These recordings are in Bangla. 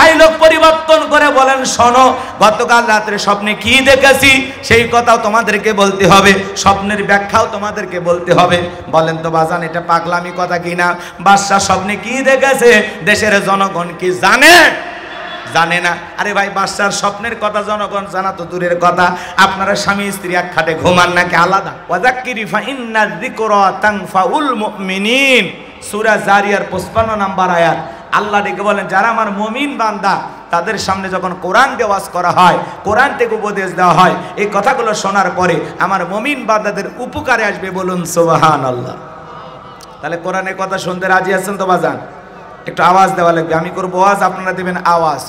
ডায়লগ পরিবর্তন করে বলেন, শোনো গতকাল রাত্রে স্বপ্নে কি দেখেছি সেই কথাও তোমাদেরকে বলতে হবে, স্বপ্নের ব্যাখ্যাও তোমাদেরকে বলতে হবে। বলেন তো বাজান, এটা পাগলামি কথা কিনা? বাদশা স্বপ্নে কি দেখেছে দেশের জনগণ কি জানে? জানে না। আরে ভাই, বাদশার স্বপ্নের কথা জনগণ জানা তো দূরের কথা, আপনারা স্বামী স্ত্রী এক খাটে ঘুমান নাকি আলাদা? ওয়াযাক্কিরি ফা ইন্না যিকরা তানফাউল মুমিনিন, সূরা জারিয়ার 55 নম্বর আয়াত। আল্লাহ ডেকে বলেন, যারা আমার মুমিন বান্দা তাদের সামনে যখন কোরআন দিয়ে ওয়াজ করা হয়, কোরআন থেকে উপদেশ দেওয়া হয়, এই কথাগুলো শোনার পরে আমার মুমিন বান্দাদের উপকারে আসবে। বলুন সুবহানাল্লাহ। তাহলে কোরআনের কথা শুনতে রাজি আছেন তো বাজান? একটু আওয়াজ দেওয়া লাগবে। আমি করবো আওয়াজ, আপনারা দিবেন আওয়াজ,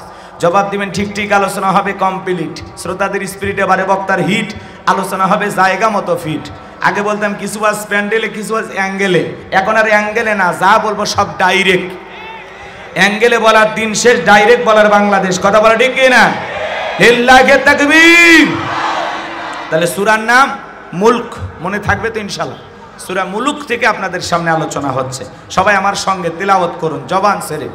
জবাব দিবেন ঠিক ঠিক। আলোচনা হবে কমপ্লিট, শ্রোতাদের স্পিরিটে বারে বক্তার হিট, আলোচনা হবে জায়গা মতো ফিট। আগে বলতাম কিছু আজ প্যান্ডেলে, কিছু আজ অ্যাঙ্গেলে, এখন আর অ্যাঙ্গেলে না, যা বলবো সব ডাইরেক্ট। অ্যাঙ্গেলে বলার দিন শেষ, ডাইরেক্ট বলার বাংলাদেশ। কথা বলা ঠিক কিনা? লিল্লাহি তাকবীর। তাহলে সূরার নাম মুলক, মনে থাকবে তো ইনশাআল্লাহ? সূরা মুলক থেকে আপনাদের সামনে আলোচনা হচ্ছে। সবাই আমার সঙ্গে তিলাওয়াত করুন জবান ছেড়ে।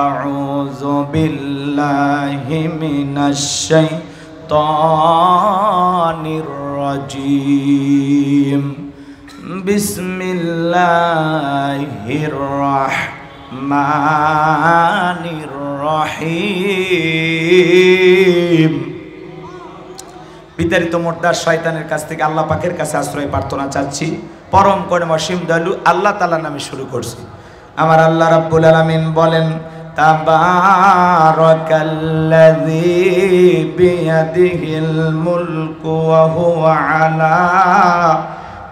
আউযু বিল্লাহি মিনাশ শাইতানির রাজীম, বিসমিল্লাহির রাহমানির রহিম। বিতাড়িত মোর্দার শয়তানের কাছ থেকে আল্লাহ পাকের কাছে আশ্রয় প্রার্থনা চাচ্ছি। পরম করুণা অসীম দয়ালু আল্লাহ তাআলার নামে শুরু করছি। আমার আল্লাহ রাব্বুল আলামিন বলেন, তাবারাকাল্লাযী বিয়াদিহিল মুলকু ওয়া হুয়া আলা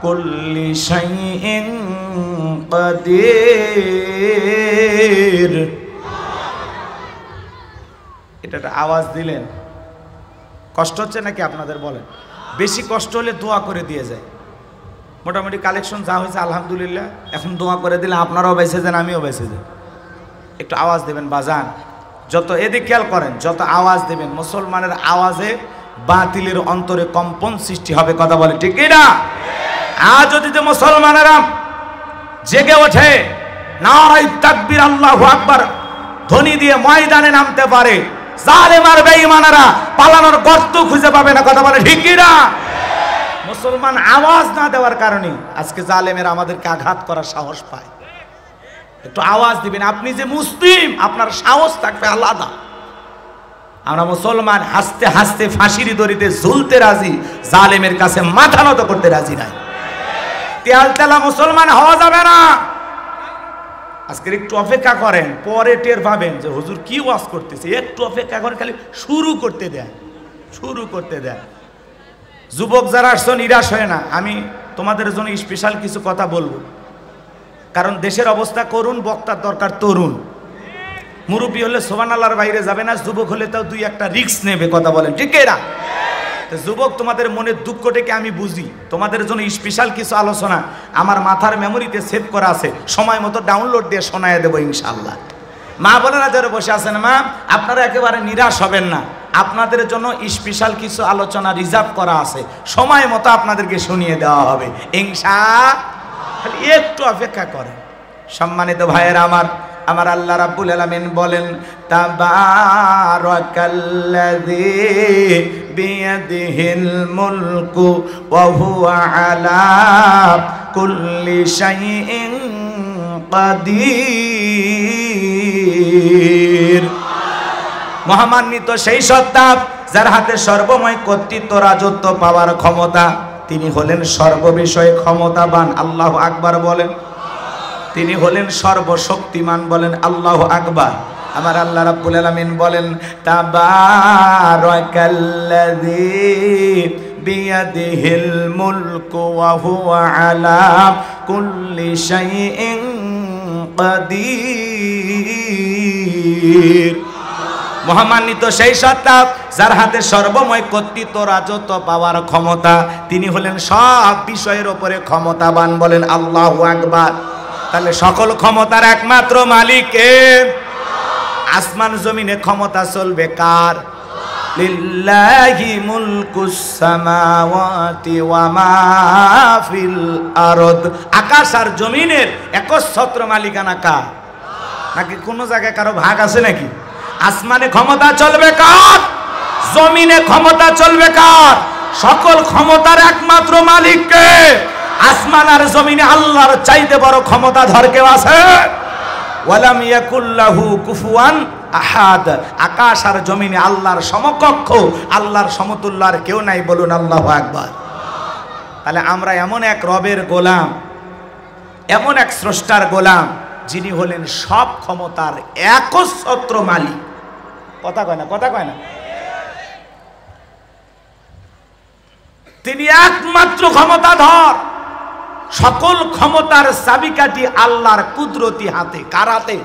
কুল্লি শাইইন কাদির। এটা একটা আওয়াজ দিলেন, কষ্ট হচ্ছে নাকি আপনাদের? বলেন। বেশি কষ্ট হলে দোয়া করে দিয়ে যায়। মোটামুটি কালেকশন যা হয়েছে আলহামদুলিল্লাহ, এখন দোয়া করে দিলে আপনারাও বেঁচে যান, আমিও বেঁচে যাই। একটু আওয়াজ দেবেন বাজান, যত এদিক খেয়াল করেন, যত আওয়াজ দেবেন মুসলমানের আওয়াজে বাতিলের অন্তরে কম্পন সৃষ্টি হবে। কথা বলে ঠিক না? আজ যদি মুসলমানেরা জেগে ওঠে, নারায়ে তাকবীর আল্লাহু আকবার ধ্বনি দিয়ে ময়দানে নামতে পারে, জালেম আর বেঈমানেরা পালানোর গর্ত খুঁজে পাবে না। কথা বলে ঠিক না? মুসলমান আওয়াজ না দেওয়ার কারণে আজকে জালেমের আমাদেরকে আঘাত করার সাহস পায়। একটু আওয়াজ দিবেন। আপনি যে মুসলিম, আপনার সাহস থাকবে আলাদা। আমরা মুসলমান হাসতে হাসতে ফাঁসির দড়িতে ঝুলতে রাজি, জালেমের কাছে মাথা নত করতে রাজি নাই। তেল তেলা মুসলমান হওয়া যাবে না। আজকে একটু অপেক্ষা করেন, পরে টের পাবেন যে হুজুর কি ওয়াজ করতেছে। একটু অপেক্ষা করেন, খালি শুরু করতে দেন, শুরু করতে দেন। যুবক যারা আসছো নিরাশ হয় না, আমি তোমাদের জন্য স্পেশাল কিছু কথা বলবো, কারণ দেশের অবস্থা করুন, বক্তার দরকার তরুণ। মুরব্বী হলে সুবহানাল্লাহর বাইরে যাবে না, যুবক হলে তাও দুই একটা রিস্ক নেবে। কথা বলেন ঠিক না? যুবক, তোমাদের মনের দুঃখটাকে আমি বুঝি, তোমাদের জন্য স্পেশাল কিছু আলোচনা আমার মাথার মেমোরিতে সেভ করা আছে, সময় মতো ডাউনলোড দিয়ে শোনায় দেবো ইনশাআল্লাহ। মা বোনেরা যারা বসে আছেন, মা আপনারা একেবারে নিরাশ হবেন না, আপনাদের জন্য স্পেশাল কিছু আলোচনা রিজার্ভ করা আছে, সময় মতো আপনাদেরকে শুনিয়ে দেওয়া হবে ইনশাআল্লাহ। একটু অপেক্ষা করেন। সম্মানিত ভাইয়েরা আমার, আমার আল্লাহ রাব্বুল আলামিন বলেন, তাবারাকাল্লাযী বিয়াদিহিল মুলকু ওয়া হুয়া আলা কুল্লি শাইইন কাদির। মহামান্বিত সেই সত্তা যার হাতে সর্বময় কর্তৃত্ব রাজত্ব পাওয়ার ক্ষমতা, তিনি হলেন সর্ববিষয়ে ক্ষমতাবান। আল্লাহু আকবার বলেন। তিনি হলেন সর্বশক্তিমান, বলেন আল্লাহু আকবার। আমার আল্লাহ রাব্বুল আলামিন বলেন, তাবারাকাল্লাযী বিয়াদিহিল মুলকু ওয়া হুয়া আলা কুল্লি শাইইন কাদির। মহামান্বিত সেই সত্তা যার হাতে সর্বময় কর্তৃত্ব রাজত্ব পাওয়ার ক্ষমতা, তিনি হলেন সব বিষয়ের উপরে ক্ষমতাবান, বলেন আল্লাহু আকবার। তাহলে সকল ক্ষমতার একমাত্র মালিক কে? আসমান জমিনে ক্ষমতা চলবে কার? লিল্লাহি মুলকুস সামাওয়াতি ওয়া মা ফিল আরদ। আকাশ আর জমিনের একচ্ছত্র মালিকানা কার? নাকি কোনো জায়গায় কারো ভাগ আছে নাকি? আসমানে ক্ষমতা চলবে কার? জমিনে ক্ষমতা চলবে কার? সকল ক্ষমতার একমাত্র মালিক কে? আসমান আর জমিনে আল্লাহর চাইতে বড় ক্ষমতাধর কেউ আছে? ওয়ালাম ইয়াকুল্লাহু কুফুয়ান আহাদ। আকাশ আর জমিনে আল্লাহর সমকক্ষ, আল্লাহর সমতুল্য আর কেউ নাই, বলুন আল্লাহু আকবার। তাহলে আমরা এমন এক রবের গোলাম, এমন এক স্রষ্টার গোলাম, যিনি হলেন সব ক্ষমতার একচ্ছত্র মালিক। কথা কয় না, কথা কয় না। তিনি একমাত্র ক্ষমতাধর। সকল ক্ষমতার চাবিকাঠি আল্লাহর কুদরতি হাতে। কার হাতে?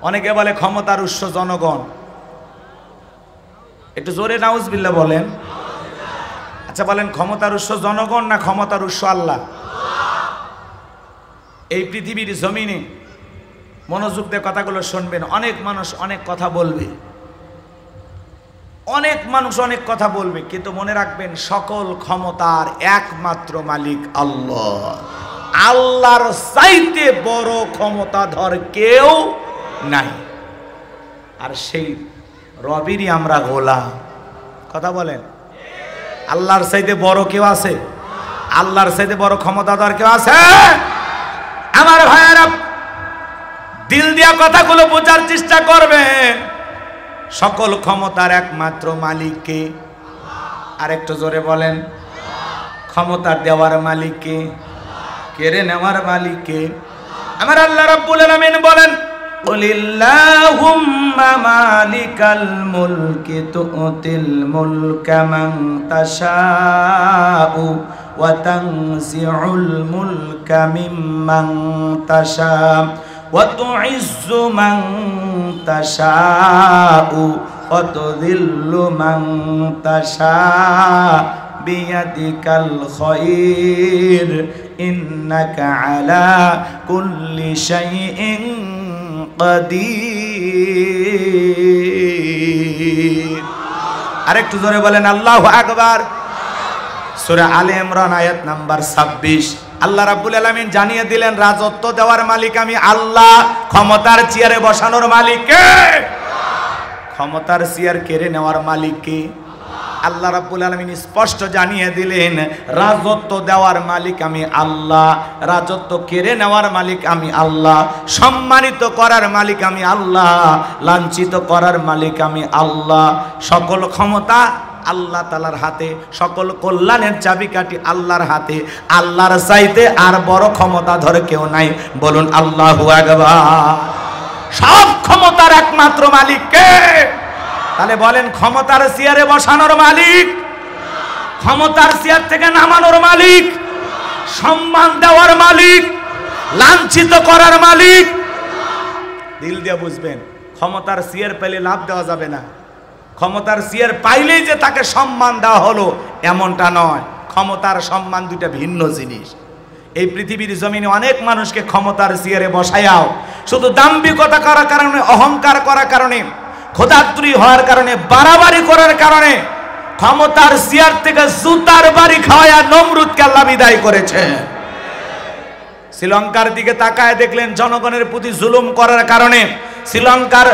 অনেকে বলে ক্ষমতার উৎস জনগণ। একটু জোরে নাউজুবিল্লাহ বলেন। আচ্ছা বলেন, ক্ষমতার উৎস জনগণ না ক্ষমতার উৎস আল্লাহ? এই পৃথিবীর জমিনে মনোযোগ দিয়ে কথাগুলো শুনবেন। অনেক মানুষ অনেক কথা বলবে, অনেক মানুষ অনেক কথা বলবে, কিন্তু মনে রাখবেন সকল ক্ষমতার একমাত্র মালিক আল্লাহ। আল্লাহর চাইতে বড় ক্ষমতাধর কেউ নাই। আর সেই রবেরই আমরা গোলাম। কথা বলেন, আল্লাহর চাইতে বড় কেউ আছে? আল্লাহর চাইতে বড় ক্ষমতাধর কেউ আছে? আমার ভাইয়েরা, দিল দিয়া কথাগুলো বোঝার চেষ্টা করবেন। সকল ক্ষমতার একমাত্র মালিক কে? আর একটু জোরে বলেন। ক্ষমতা দেওয়ার মালিক কে? কেড়ে নেওয়ার মালিক কে? আমার আল্লাহ রাব্বুল আলামিন বলেন, কুলিল্লাহুম্মা মালিকাল মুলকি তুতিল মুলকা মান তাশাউ ওয়া তানজিউল মুলকা মিম্মান তাশাউ ওয়া তুইজ্জু মান তাশাউ ওয়া তুযিল্লু মান তাশাউ বিয়াদিকাল খায়র ইন্নাকা আলা কুল্লি শাইইন কাদির। আরেকটু জোরে বলেন আল্লাহু আকবার। সূরা আলে ইমরান আয়াত নাম্বার 26। আল্লাহ রাব্বুল আলামিন জানিয়ে দিলেন, রাজত্ব দেওয়ার মালিক আমি আল্লাহ, ক্ষমতার চেয়ারে বসানোর মালিক কে? ক্ষমতার চেয়ার কেড়ে নেওয়ার মালিক কে? আল্লাহ রাব্বুল আলামিন স্পষ্ট জানিয়ে দিলেন, রাজত্ব দেওয়ার মালিক আমি আল্লাহ, রাজত্ব কেড়ে নেওয়ার মালিক আমি আল্লাহ, সম্মানিত করার মালিক আমি আল্লাহ, লাঞ্ছিত করার মালিক আমি আল্লাহ। সকল ক্ষমতা আল্লাহ তাআলার হাতে, সকল কল্যাণের চাবিকাঠি আল্লাহর হাতে। আল্লাহর চাইতে আর বড় ক্ষমতাধর কেউ নাই, বলুন আল্লাহু আকবার। সব ক্ষমতার একমাত্র মালিক কে? তাহলে বলেন, ক্ষমতার চেয়ারে বসানোর মালিক, ক্ষমতার চেয়ার থেকে নামানোর মালিক, সম্মান দেওয়ার মালিক, লাঞ্ছিত করার মালিক। দিল দিয়ে বুঝবেন, ক্ষমতার চেয়ার পেলে লাভ দেওয়া যাবে না। ক্ষমতার চেয়ার পাইলেই যে তাকে সম্মান দেওয়া হলো এমনটা নয়। ক্ষমতার সম্মান দুইটা ভিন্ন জিনিস। এই পৃথিবীর জমিনে অনেক মানুষকে ক্ষমতার চেয়ারে বসায়াও শুধু দাম্ভিকতা করার কারণে, অহংকার করার কারণে, খোদাত্রী হওয়ার কারণে, বাড়াবাড়ি করার কারণে ক্ষমতার চেয়ার থেকে জুতার বাড়ি খাওয়া নমরুদকে আল্লাহ বিদায় করেছে। শ্রীলঙ্কার দিকে তাকায় দেখলেন, জনগণের প্রতি জুলুম করার কারণে শ্রীলঙ্কার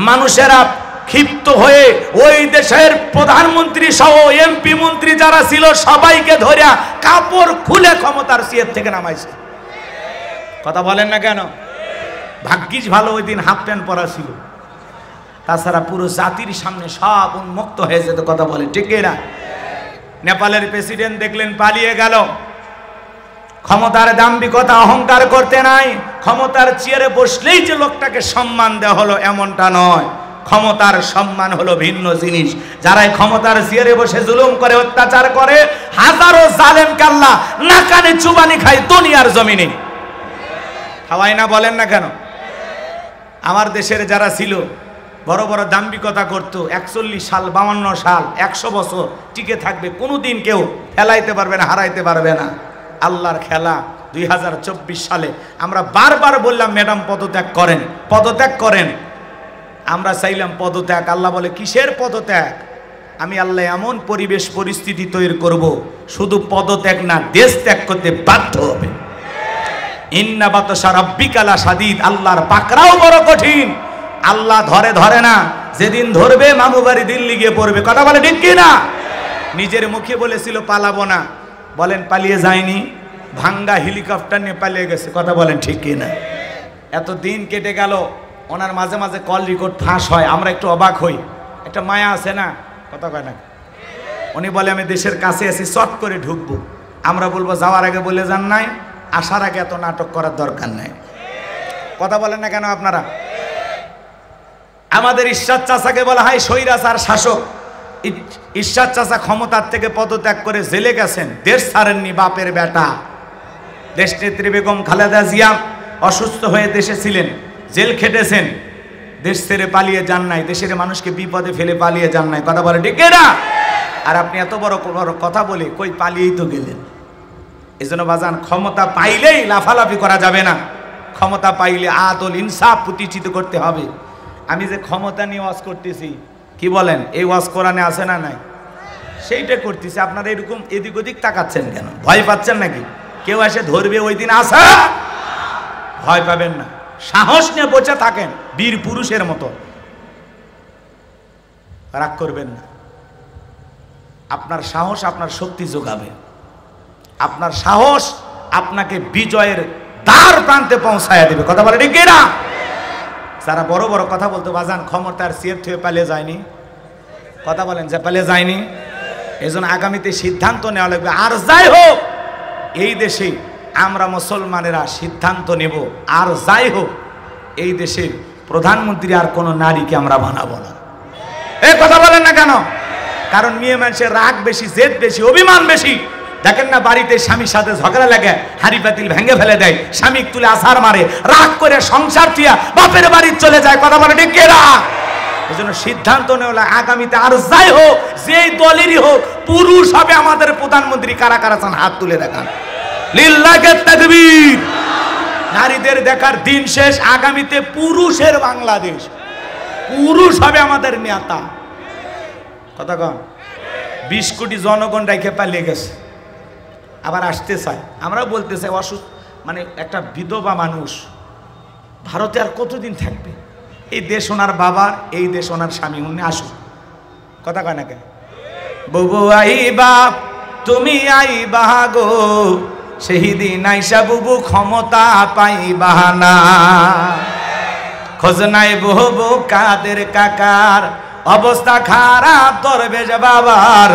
মানুষেরা ক্ষিপ্ত হয়ে ওই দেশের প্রধানমন্ত্রী সহ এমপি মন্ত্রী যারা ছিল সবাইকে ধরে কাপড় খুলে ক্ষমতার চেয়ার থেকে নামাইছে। কথা বলেন না কেন? ভাগ্যিস ভালো ওই দিন হাফ প্যান্ট পরা ছিল, তাছাড়া পুরো জাতির সামনে সব উন্মুক্ত হয়ে যেত। কথা বলে ঠিক না? নেপালের প্রেসিডেন্ট দেখলেন পালিয়ে গেল। ক্ষমতার দাম্ভিকতা, অহংকার করতে নাই। ক্ষমতার চেয়ারে বসলেই যে লোকটাকে সম্মান দেওয়া হলো এমনটা নয়। ক্ষমতার সম্মান হলো ভিন্ন জিনিস। যারা ক্ষমতার চেয়ারে বসে জুলুম করে, অত্যাচার করে, হাজারো জালেমকে আল্লাহ নাকানে চুবানি খায় দুনিয়ার জমিনে। খাওয়াই না, বলেন না কেন? আমার দেশের যারা ছিল বড় বড় দাম্ভিকতা করতো, 41 সাল, 52 সাল, 100 বছর টিকে থাকবে, কোনোদিন কেউ ফেলাইতে পারবে না, হারাইতে পারবে না। আল্লাহর খেলা 2024 সালে আমরা বারবার বললাম, ম্যাডাম পদত্যাগ করেন, পদত্যাগ করেন। আমরা চাইলাম পদত্যাগ। আল্লাহ বলে, কিসের পদত্যাগ? আমি আল্লাহ এমন পরিবেশ পরিস্থিতি তৈরি করব, শুধু পদত্যাগ না, দেশ ত্যাগ করতে বাধ্য হবে। ইন্না বাতশা রাব্বিকা লাশাদীদ, আল্লাহর পাকড়াও বড় কঠিন। আল্লাহ ধরে না, যেদিন ধরবে মামু বাড়ি দিল্লি গিয়ে পড়বে। কথা বলে ঠিক কি না? নিজের মুখে বলেছিল পালাবো না, বলেন পালিয়ে যায়নি, ভাঙ্গা হেলিকপ্টার নিয়ে পালিয়ে গেছে। কথা বলেন ঠিক কি না? এত দিন কেটে গেল, ওনার মাঝে মাঝে কল রেকর্ড ফাঁস হয়, আমরা একটু অবাক হই, একটা মায়া আছে না? কথা কয় না? উনি বলে আমি দেশের কাছে আছি, চট করে ঢুকবো। আমরা বলবো যাওয়ার আগে বলে যান নাই, আসার আগে এত নাটক করার দরকার নাই। কথা বলেন না কেন আপনারা? আমাদের ঈশ্বর চাচাকে বলা হয় স্বৈরাচার শাসক। ঈশ্বর চাচা ক্ষমতার থেকে পদত্যাগ করে জেলে গেছেন, দেশ ছাড়েননি বাপের বেটা। দেশনেত্রী বেগম খালেদা জিয়া অসুস্থ হয়ে দেশে ছিলেন, জেল খেটেছেন, দেশ ছেড়ে পালিয়ে যান নাই, দেশের মানুষকে বিপদে ফেলে পালিয়ে যান নাই। কথা বলে ঠিক না? আর আপনি এত বড় বড় কথা বলে কই পালিয়েই তো গেলেন। এই জন্য বাজান, ক্ষমতা পাইলেই লাফালাফি করা যাবে না, ক্ষমতা পাইলে আদল ইনসাফ প্রতিষ্ঠিত করতে হবে। আমি যে ক্ষমতা নিয়ে ওয়াজ করতেছি, কি বলেন, এই ওয়াজ কোরআনে আছে না নাই? সেইটা করতেছি। আপনারা এরকম এদিক ওদিক তাকাচ্ছেন কেন? ভয় পাচ্ছেন নাকি? কেউ এসে ধরবে ওই দিন আসা? ভয় পাবেন না, সাহস নিয়ে বসে থাকেন বীর পুরুষের মতো, রাগ করবেন না। আপনার সাহস আপনার শক্তি যোগাবে, আপনার সাহস আপনাকে বিজয়ের দ্বার প্রান্তে পৌঁছায় দেবে। কথা বলে ঠিক না? যারা বড় বড় কথা বলতে বাজান, ক্ষমতার চেয়ার থেকে পালিয়ে যায়নি। কথা বলেন, যে পালিয়ে যায়নি। এই জন্য আগামীতে সিদ্ধান্ত নেওয়া লাগবে। আর যাই হোক, এই দেশে আমরা মুসলমানেরা সিদ্ধান্ত নেব, আর যাই হোক এই দেশের প্রধানমন্ত্রী আর কোনো নারীকে আমরা বানাবো না। এই কথা বলেন না কেন? কারণ মেয়ে মানুষের রাগ বেশি, জেদ বেশি, অভিমান বেশি। দেখেন না, বাড়িতে স্বামীর সাথে ঝগড়া লাগে, হাড়ি পাতিল ভেঙে ফেলে দেয়, স্বামী তুলে আছাড় মারে, রাগ করে সংসার থিয়া বাপের বাড়ি চলে যায়। কথা বলে ঠিক না? এই জন্য সিদ্ধান্ত নেওয়া আগামীতে আর যাই হোক, যেই দলেরই হোক, পুরুষ হবে আমাদের প্রধানমন্ত্রী। কারা কারা চান হাত তুলে দেখান। লিল্লাহে তাকবীর। নারীদের দেখার দিন শেষ, আগামীতে পুরুষের বাংলাদেশ, পুরুষ হবে আমাদের নেতা। কথা কন, 20 কোটি জনগণ রেখে পালিয়ে গেছে, আবার আসতে চায়। আমরা বলতে চাই অসুস্থ, মানে একটা বিধবা মানুষ ভারতে আর কতদিন থাকবে? এই দেশ ওনার বাবার, এই দেশ ওনার স্বামী, উনি আসুক। কথা কয় না কেন? বুবু আইবা, তুমি আইবা গো, সেই দিন আইসা বুবু ক্ষমতা পাইবা না। খোঁজ নাই বহু কাদের কাকার, অবস্থা খারাপ দরবেশ বাবার,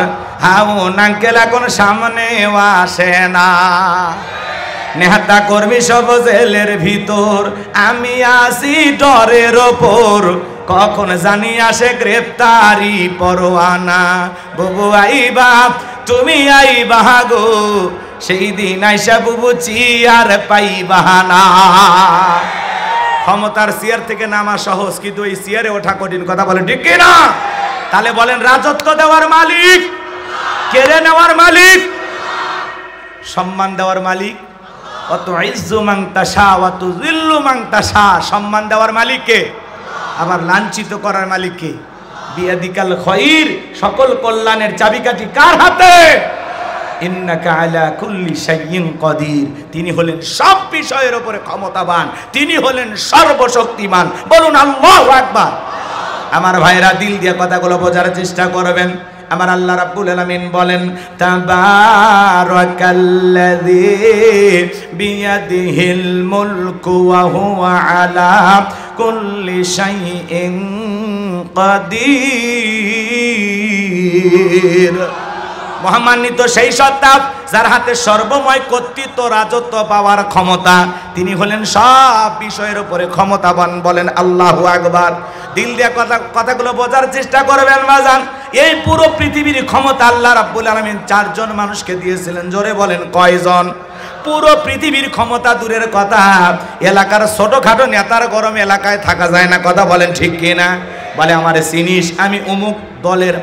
হাউন আঙ্কেল এখন সামনে আসে না। নেতা কর্মী সব জেলের ভিতর, আমি আসি ডরের ওপর, কখন জানি আসে গ্রেপ্তারি পরোয়ানা। বুবু আইবা, তুমি আইবা গো, সেই দিন আইসা বুবু চিয়ার পাইবা না। ক্ষমতার চেয়ার থেকে নামা সহজ, কিন্তু এই চেয়ারে ওঠা কঠিন। কথা বলেন ঠিক না? তাহলে বলেন, রাজত্ব দেওয়ার মালিক, কেড়ে নেওয়ার মালিক, সম্মান দেওয়ার মালিক। অত ইজ্জু মান তাশা ওয়া তুযিল্লু মান তাশা। সম্মান দেওয়ার মালিক কে? আবার লাঞ্ছিত করার মালিক কে? বিয়াদিকাল খায়র। সকল কল্যাণের চাবিকাঠি কার হাতে? ইন্নাকা আলা কুল্লি শাইইন কাদির। তিনি হলেন সব বিষয়ের উপরে ক্ষমতাবান, তিনি হলেন সর্বশক্তিমান। বলুন আল্লাহু আকবার। আমার ভাইরা, দিল দিয়ে কথাগুলো বোঝার চেষ্টা করবেন। আমার আল্লাহ রাব্বুল আলামিন বলেন, তাবারাকাল্লাযী বিয়াদিহিল মুলকু ওয়া হুয়া আলা কুল্লি শাইইন কাদির। মহামান্বিত সেই সত্তা যার হাতে সর্বময় কর্তৃত্ব, রাজত্ব পাওয়ার ক্ষমতা, তিনি হলেন সব বিষয়ের উপরে ক্ষমতাবান। বলেন আল্লাহু আকবার। দিল দিয়ে কথাগুলো বোঝার চেষ্টা করবেন বাজান। এই পুরো পৃথিবীর ক্ষমতা আল্লাহ রাব্বুল আলামিন 4 জন মানুষকে দিয়েছিলেন। জোরে বলেন কয়জন? পুরো পৃথিবীর ক্ষমতা দূরের কথা, এলাকার ছোটখাটো নেতার গরম এলাকায় থাকা যায় না। কথা বলেন ঠিক কিনা? বলে আমারে চিনিস, আমি অমুক দলের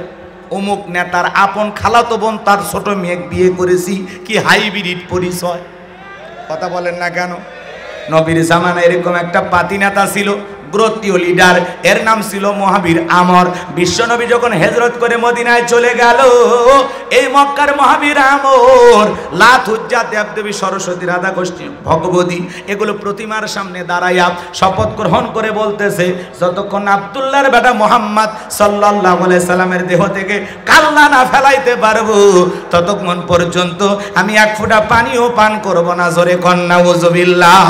অমুক নেতার আপন খালাতো বোন তার ছোট মেয়ে বিয়ে করেছি। কি হাইব্রিড পরিচয়! কথা বলেন না কেন? নবীর জামানায় এরকম একটা পাতি নেতা ছিল, গোত্রীয় লিডার, এর নাম ছিল মহাবীর আমর। বিশ্বনবী যখন হিজরত করে মদিনায় চলে গেল, এই মক্কার মহাবীর আমর লাত, উজ্জা, দেবদেবী, সরস্বতী, রাধা গোষ্ঠী, ভগবতী এগুলো প্রতিমার সামনে দাঁড়াইয়া শপথ গ্রহণ করে বলতেছে, যতক্ষণ আব্দুল্লাহর বেটা মুহাম্মদ সাল্লাল্লাহু আলাইহি সাল্লামের দেহ থেকে কাল্লা না ফেলাইতে পারবো, ততক্ষণ পর্যন্ত আমি এক ফোঁটা পানিও পান করব না। জোরে কন্যা উযুবিল্লাহ।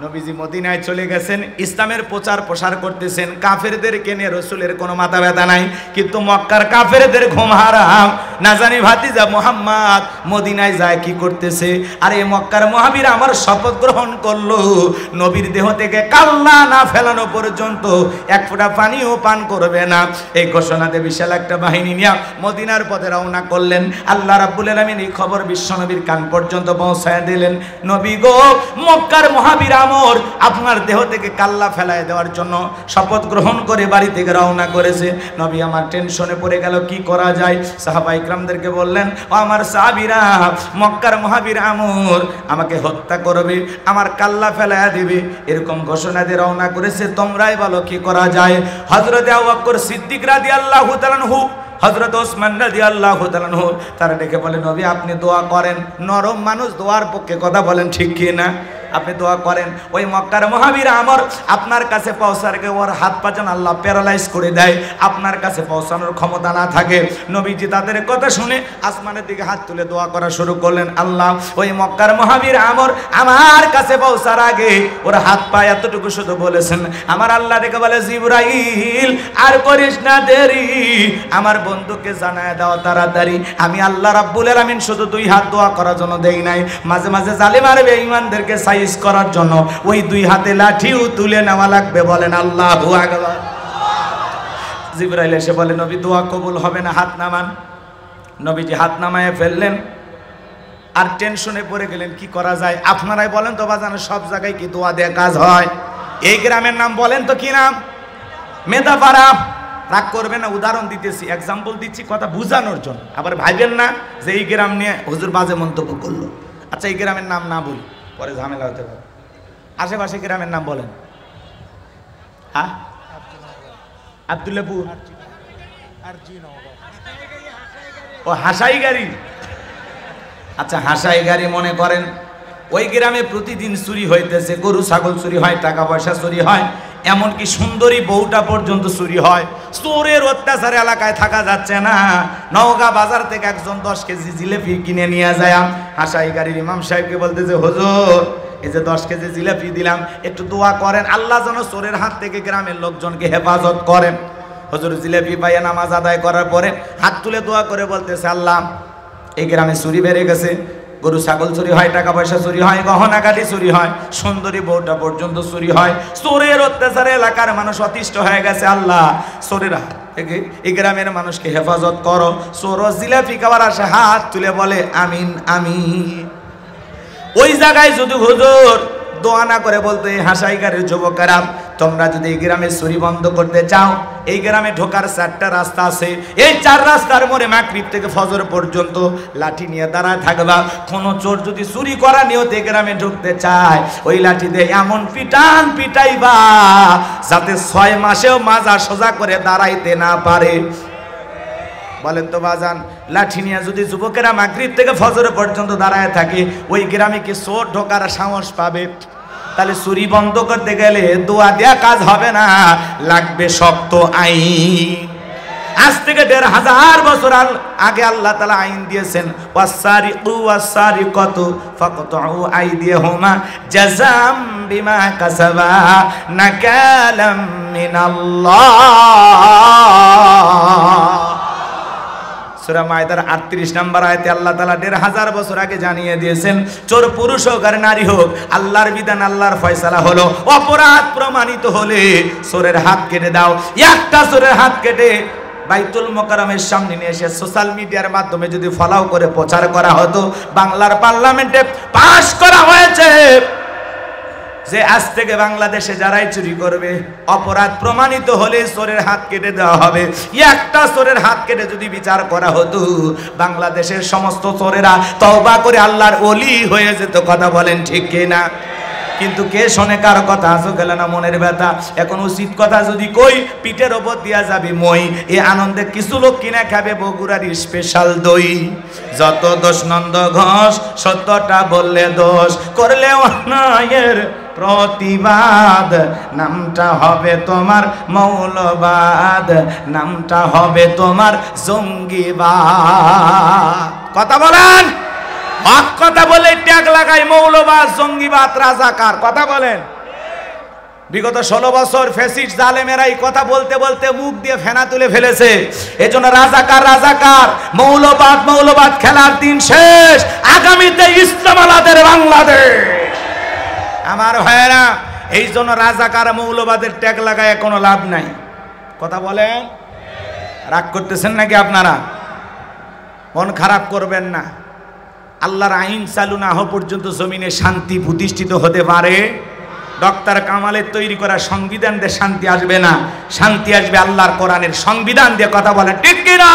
নবীজি মদিনায় চলে গেছেন, ইসলামের প্রচার প্রসার করতেছেন। কাফেরদেরকে নিয়ে রসুলের কোনো মাথা ব্যথা নাই, কিন্তু মক্কার কাফেরদের ঘুম হারাম। না জানি ভাতিজা মুহাম্মদ মদিনায় যায় কি করতেছে। আর এই মক্কার মহাবীর আমার শপথ গ্রহণ করলো, নবীর দেহ থেকে কাল্লা না ফেলানো পর্যন্ত এক ফোঁটা পানিও পান করবে না। এই ঘোষণাতে বিশাল একটা বাহিনী নিয়ে মদিনার পথে রওনা করলেন। আল্লাহ রাব্বুল আলামিন এই খবর বিশ্বনবীর কান পর্যন্ত পৌঁছায় দিলেন। নবী গো, মক্কার মহাবীর আপনার দেহ থেকে কাল্লা ফেলায় দেওয়ার জন্য শপথ গ্রহণ করে বাড়ি থেকে রওনা করেছে। নবী আমার টেনশনে পড়ে গেল, কি করা যায়। সাহাবা ইকরামদেরকে বললেন, ও আমার সাহাবীরা, মক্কার মহাবীর আমর আমাকে হত্যা করবে, আমার কাল্লা ফেলায় দিবে, এরকম ঘোষণা দিয়ে রওনা করেছে। তোমরাই বলো কি করা যায়। হযরত আবু বকর সিদ্দিক রাদিয়াল্লাহু তাআলা আনহু, হযরত ওসমান রাদিয়াল্লাহু তাআলা আনহু তারা ডেকে বলে, নবী আপনি দোয়া করেন। নরম মানুষ দোয়ার পক্ষে কথা বলেন, ঠিক কি না? আপনি দোয়া করেন ওই মক্কার মহাবীর আমর আপনার কাছে পৌঁছার আগে ওর হাত পা যেন আল্লাহ প্যারালাইজ করে দেয়, আপনার কাছে পৌঁছানোর ক্ষমতা না থাকে। নবীজি তাদের কথা শুনে আসমানের দিকে হাত তুলে দোয়া করা শুরু করলেন, আল্লাহ ওই মক্কার মহাবীর আমর আমার কাছে পৌঁছার আগে ওর হাত পা এতটুকু শুধু বলেছেন। আমার আল্লাহ ডেকে বলে, জিবরাইল আর করিস না দেরি, আমার বন্ধুকে জানায় দাও তাড়াতাড়ি। আমি আল্লাহ রাব্বুল আলামিন শুধু দুই হাত দোয়া করার জন্য দেই নাই, মাঝে মাঝে জালিম আর বেঈমানদেরকে করার জন্য ওই দুই হাতে লাঠিও তুলে নেওয়া লাগবে। বলেন আল্লাহু আকবার। জিবরাইল এসে বলে, নবী দোয়া কবুল হবে না, হাত নামান। নবীজি হাত নামায় ফেললেন, আর টেনশনে পড়ে গেলেন, কি করা যায়। আপনারাই বলেন তো বাজানো, সব জায়গায় কি দোয়া দিয়ে কাজ হয়? এই গ্রামের নাম বলেন তো, কি নাম? মেদাপাড়া। রাগ করবে না, উদাহরণ দিতেছি, এক্সাম্পল দিচ্ছি কথা বুঝানোর জন্য। আবার ভাইবেন না যে এই গ্রাম নিয়ে হুজুর বাজে মন্তব্য করলো। আচ্ছা, এই গ্রামের নাম না বলি, পরে ঝামেলা হতে পারে। আশেপাশে গ্রামের নাম বলেন। হ্যাঁ, আব্দুল্লাহপুর, ও হাসাইগাড়ি। আচ্ছা, হাসাইগাড়ি মনে করেন ওই গ্রামে প্রতিদিন চুরি হইতেছে, গরু ছাগল চুরি হয়, টাকা পয়সা চুরি হয়, এমনকি সুন্দরী বউটা পর্যন্ত চুরি হয়। চোরের অত্যাচারে এলাকায় থাকা যাচ্ছে না। নওগাঁ বাজার থেকে একজন 10 কেজি জিলেপি কিনে নিয়ে যায়, হাসাইগাড়ির ইমাম সাহেবকে বলতেছে, হুজুর এই যে 10 কেজি জিলেপি দিলাম, একটু দোয়া করেন আল্লাহ যেন চোরের হাত থেকে গ্রামের লোকজনকে হেফাজত করেন। হুজুর জিলেপি পাইয়া নামাজ আদায় করার পরে হাত তুলে দোয়া করে বলতেছে, আল্লাহ এই গ্রামে চুরি বেড়ে গেছে, গরু ছাগল চুরি হয়, টাকা পয়সা চুরি হয়, গহনা গাড়ি চুরি হয়, সুন্দরী বউটা পর্যন্ত চুরি হয়। চোরের অত্যাচারে এলাকার মানুষ অতিষ্ঠ হয়ে গেছে। আল্লাহ চোরের হাত থেকে এই গ্রামের মানুষকে হেফাজত করো। চোর জিলাপি খাবার আসে, হাত তুলে বলে আমিন আমিন। ওই জায়গায় যদি হুজুর দোয়া না করে বলতো, এই হাসাইগাড়ির যুবকেরা, তোমরা যদি এই গ্রামে চুরি বন্ধ করতে চাও, এই গ্রামে ঢোকার 4টা রাস্তা আছে, এই 4 রাস্তার মোড়ে মাগরিব থেকে ফজর পর্যন্ত লাঠি নিয়ে দাঁড়ায় থাকবা। কোন চোর যদি চুরি করা নিয়তে গ্রামে ঢুকতে চায়, ওই লাঠি দিয়ে এমন পিটান পিটাইবা যাতে 6 মাসেও মাজা সোজা করে দাঁড়াইতে না পারে। বলেন তো বাজান, লাঠি নিয়ে যদি যুবকেরা মাগরিব থেকে ফজর পর্যন্ত দাঁড়ায় থাকে, ওই গ্রামে কি চোর ঢোকার সাহস পাবে? তাহলে চুরি বন্ধ করতে গেলে দোয়া দেয়া কাজ হবে না, লাগবে শক্ত আইন। আজ থেকে 1500 বছর আগে আল্লাহ তাআলা আইন দিয়েছেন, ওয়াসারিকু ওয়াসারিকাতু ফাকতাউ আইদিয়াহুমা জাযাম বিমা কাসাবা নাকালাম মিনাল্লাহ। সূরা মায়দার 38 নম্বর আয়াতে আল্লাহ তাআলা 1500 বছর আগে জানিয়ে দিয়েছেন, চোর পুরুষ হোক আর নারী হোক, আল্লাহর বিধান, আল্লাহর ফয়সালা হলো, অপরাধ প্রমাণিত হলে চোরের হাত কেটে দাও। একটা চোরের হাত কেটে বাইতুল মোকাররমের সামনে নিয়ে এসে সোশ্যাল মিডিয়ার মাধ্যমে যদি ফলাও করে প্রচার করা হতো, বাংলার পার্লামেন্টে পাশ করা হয়েছে যে আজ থেকে বাংলাদেশে যারাই চুরি করবে, অপরাধ প্রমাণিত হলে চোরের হাত কেটে দেওয়া হবে। একটা চোরের হাত কেটে যদি বিচার করা হতো, বাংলাদেশের সমস্ত চোরেরা তওবা করে আল্লাহর ওলি হয়ে যেত। কথা বলেন ঠিক কিনা? কিন্তু কে শোনে কার কথা? আসো গেল না মনের ব্যথা। এখন উচিত কথা যদি কই, পিঠের ওপর দিয়া যাবি মই। এ আনন্দে কিছু লোক কিনা খাবে বগুড়ার স্পেশাল দই। যত দোষ নন্দ ঘোষ, সত্যটা বললে দোষ, করলে অন্যায়ের প্রতিবাদ, নামটা হবে তোমার মৌলবাদ, নামটা হবে তোমার জঙ্গিবাদ। কথা বলেন, হক কথা বলে ট্যাগ লাগাই মৌলবাদ, জঙ্গিবাদ, রাজাকার। কথা বলেন। বিগত 16 বছর ফ্যাসিস্ট জালেমেরা এই কথা বলতে বলতে মুখ দিয়ে ফেনা তুলে ফেলেছে। এজন্য রাজাকার রাজাকার, মৌলবাদ মৌলবাদ খেলার দিন শেষ। আগামীতে ইসলামাবাদের বাংলাদেশ। আমার ভাইয়েরা, এই জন্য রাজাকার মৌলবাদের ট্যাগ লাগায় কোনো লাভ নাই। কথা বলেন। রাগ করতেছেন নাকি আপনারা? মন খারাপ করবেন না। আল্লাহর আইন চালু না হওয়া পর্যন্ত জমিনে শান্তি প্রতিষ্ঠিত হতে পারে? ডক্টর কামালের তৈরি করা সংবিধান দিয়ে শান্তি আসবে না। শান্তি আসবে আল্লাহর কোরআনের সংবিধান দিয়ে। কথা বলেন ঠিক কিনা?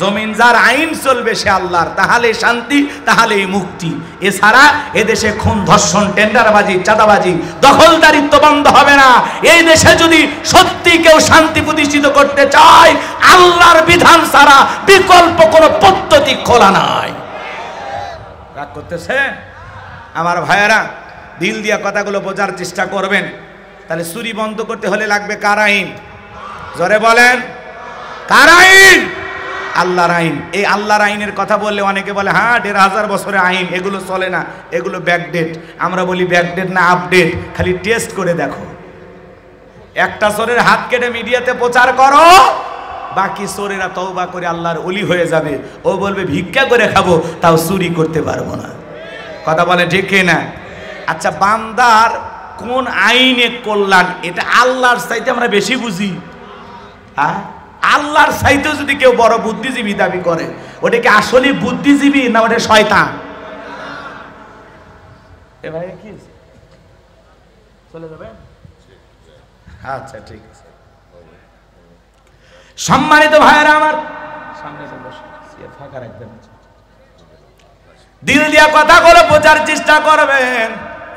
জমিন যার আইন চলবে সে আল্লাহর, তাহলে শান্তি, তাহলে মুক্তি। এছাড়া এদেশে খুন, ধর্ষণ, টেন্ডারবাজি, চাঁদাবাজি, দখলদারিত্ব বন্ধ হবে না। এই দেশে যদি সত্যি কেউ শান্তি প্রতিষ্ঠিত করতে চায়, আল্লাহর বিধান ছাড়া বিকল্প কোনো পদ্ধতি খোলা নাই। রাগ করতেছেন আমার ভাইয়েরা? দিল দিয়া কথাগুলো বোঝার চেষ্টা করবেন। তাহলে চুরি বন্ধ করতে হলে লাগবে কার আইন? জোরে বলেন, কার আইন? আল্লাহর আইন। এই আল্লাহর আইনের কথা বললে অনেকে বলে হ্যাঁ 1500 বছরের আইন, এগুলো চলে না, এগুলো ব্যাকডেট। আমরা বলি ব্যাকডেট না আপডেট, খালি টেস্ট করে দেখো। একটা চোরের হাত কেটে মিডিয়াতে প্রচার করো, বাকি চোরেরা তওবা করে আল্লাহর ওলি হয়ে যাবে। ও বলবে ভিক্ষা করে খাবো, তাও চুরি করতে পারবো না। কথা বলে ঠিক না? আচ্ছা, বান্দার কোন আইনে কল্যাণ, এটা আল্লাহর চাইতে আমরা বেশি বুঝি। হ্যাঁ, আল্লাহর চাইতেও যদি কেউ বড় বুদ্ধিজীবী দাবি করে, ওটা কি আসলে বুদ্ধিজীবী না ওটা শয়তান? এ ভাই কি চলে যাবে? আচ্ছা ঠিক আছে। সম্মানিত ভাইয়েরা আমার, সামনে ফাঁকা রাখবেন, দিল দিয়া কথাগুলো বোঝার চেষ্টা করবেন।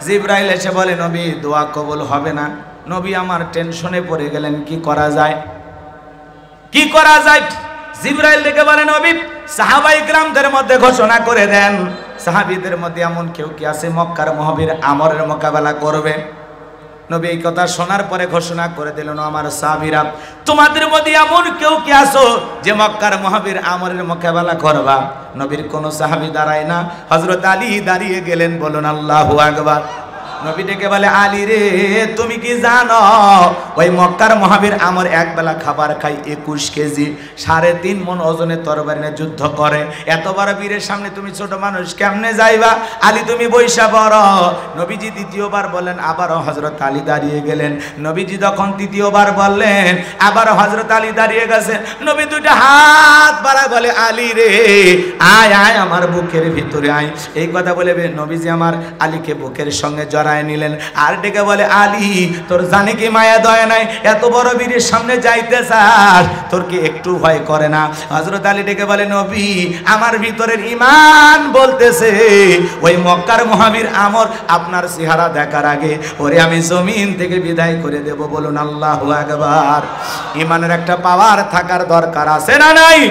জিবরাইল এসে বলে নবী দোয়া কবুল হবে না। নবী আমার টেনশনে পড়ে গেলেন, কি করা যায়, কি করা যায়? জিবরাইল ডেকে বলে নবী সাহাবায়ে কিরামদের মধ্যে ঘোষণা করে দেন, সাহাবীদের মধ্যে এমন কেউ কি আছে মক্কার মহাবীর আমরের মোকাবেলা করবে? নবী এই কথা শোনার পরে ঘোষণা করে দিলেন, আমার সাহাবীরা, তোমাদের মধ্যে এমন কেউ কি আছো যে মক্কার মহাবীর আমরের মোকাবেলা করবা? নবীর কোন সাহাবী দাঁড়ায় না। হযরত আলী দাঁড়িয়ে গেলেন। বলুন আল্লাহু আকবার। নবী ডেকে বলে আলী রে, তুমি কি জানো ওই মক্কার মহাবীর আমর এক বেলা খাবার খাই 21 কেজি, 3.5 মণ ওজনের তরবারি নিয়ে যুদ্ধ করে। এত বড় বীরের সামনে তুমি ছোট মানুষ কেমনে যাইবা? আলী তুমি বইসা বড়। নবীজি দ্বিতীয়বার বললেন, আবারও হযরত আলী দাঁড়িয়ে গেলেন। নবীজি যখন তৃতীয়বার বললেন, আবারও হযরত আলী দাঁড়িয়ে গেছেন। নবী দুইটা হাত বাড়ায় বলে আলী রে, আয় আয় আমার বুকের ভিতরে আয়। এই কথা বলে নবীজি আমার আলীকে বুকের সঙ্গে জড়ায় নিলেন। আর ডেকে বলে আলী, তোর জানে কি মায়া দয়া নাই? এত বড় বীরের সামনে যাইতে চাস, তোর কি একটু ভয় করে না? হযরত আলী ডেকে বলে নবী, আমার ভিতরের ঈমান বলতেছে ওই মক্কার মহাবীর আমর আপনার চেহারা দেখার আগে ওরে আমি জমিন থেকে বিদায় করে দেব। বলুন আল্লাহু আকবার। ঈমানের একটা পাওয়ার থাকার দরকার আছে না নাই?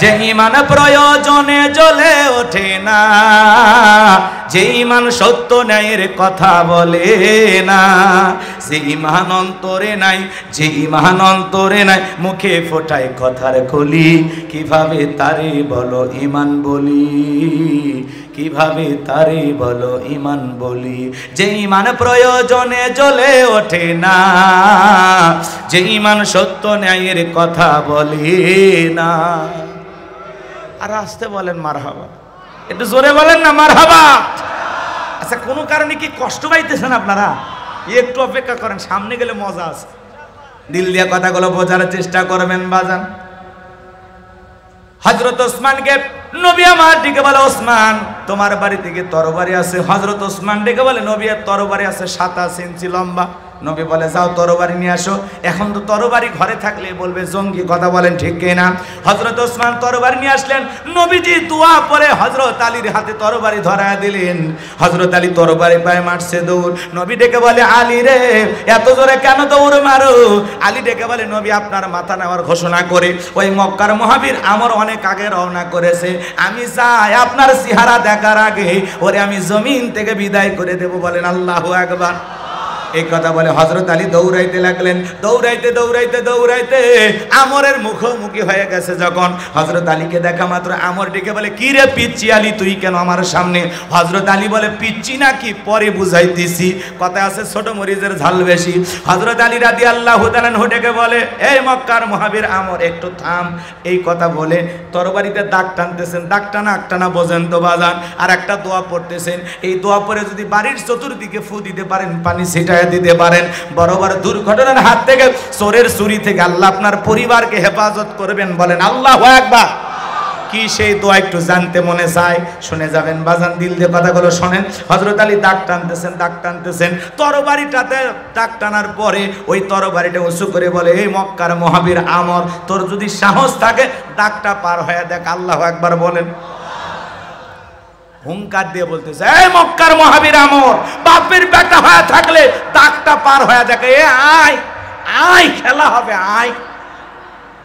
যে ঈমান প্রয়োজনে জ্বলে ওঠে না, যে ঈমান সত্য ন্যায়ের কথা বলে না, যে ঈমান অন্তরে নাই, যে ঈমান অন্তরে নাই, মুখে ফোটায় কথার কলি, কিভাবে তারে বলো ঈমান বলি, কিভাবে তারে বলো ঈমান বলি। যে ঈমান প্রয়োজনে জ্বলে ওঠে না, যে ঈমান সত্য ন্যায়ের কথা বলে না। আর আসতে বলেন মারহাবা, একটু জোরে বলেন না মারহাবা। আচ্ছা, কোনো কারণে কি কষ্ট পাইতেছেন আপনারা? একটু অপেক্ষা করেন, সামনে গেলে মজা আছে। দিল দিয়ে কথাগুলো বোঝার চেষ্টা করবেন বাজান। হযরত ওসমানকে নবী আমার ডেকে বলে, ওসমান তোমার বাড়ি থেকে তরবারি আছে? হযরত ওসমান ডেকে বলে নবী এর তরবারি আছে 27 ইঞ্চি লম্বা। নবী বলে যাও তরবারি নিয়ে আসো। এখন তো তরবারি ঘরে থাকলে বলবে জঙ্গি, কথা বলেন ঠিক কিনা? হযরত ওসমান তরবারি নিয়ে আসলেন, নবীজি দোয়া পরে হযরত আলীর হাতে তরবারি ধরায় দিলেন। হযরত আলী তরবারি পায়ে মারছে দৌড়। নবী ডেকে বলে আলী রে এত জোরে কেন দৌড় মারো? আলী ডেকে বলে নবী আপনার মাথা নেওয়ার ঘোষণা করে ওই মক্কার মহাবীর আমর অনেক আগে রওনা করেছে, আমি চাই আপনার চেহারা দেখার আগে ওরে আমি জমিন থেকে বিদায় করে দেব। বলেন আল্লাহু আকবার। এই কথা বলে হযরত আলী দৌড়াইতে লাগলেন। দৌড়াইতে দৌড়াইতে দৌড়াইতে আমরের মুখোমুখি হয়ে গেছে যখন, হযরত আলীকে দেখা মাত্র আমর ডেকে বলে কি রে পিচ্চি আলী তুই কেন আমার সামনে? হযরত আলী বলে পিচ্চি নাকি পরে বুঝাইতেছি, কথা আছে ছোট মরিচের ঝাল বেশি। হযরত আলী রাদিয়াল্লাহু তাআলা ডেকে বলে এই মক্কার মহাবীর আমর একটু থাম। এই কথা বলে তরবারিতে দাগ টানতেছেন, দাগ টানা একটানা বোঝেন তো বাজান, আর একটা দোয়া পড়তেছেন। এই দোয়া পড়ে যদি বাড়ির চতুর্দিকে ফু দিতে পারেন, পানি ছিটায় দিতে পারেন, বড় বড় দুর্ঘটনার হাত থেকে, চোরের চুরি থেকে আল্লাহ আপনার পরিবারকে হেফাজত করবেন। বলেন আল্লাহু আকবার। কি সেই দোয়া একটু জানতে মনে চায়? শুনে যাবেন বাজান, দিল দিয়ে কথাগুলো শোনেন। হযরত আলী দাগ টানতেছেন, দাগ টানতেছেন, তরবারিটাতে দাগ টানার পরে ওই তরবারিটা উঁচু করে বলে এই মক্কার মহাবীর আমর তোর যদি সাহস থাকে দাগটা পার হয়ে দেখ। আল্লাহু আকবার বলেন। হুঙ্কার দিয়ে বলতেছে এই মক্কার মহাবীর আমর বাপের বেটা হয়ে থাকলে দাগটা পার হয়ে দেখে, এ আয় আয় খেলা হবে আয়।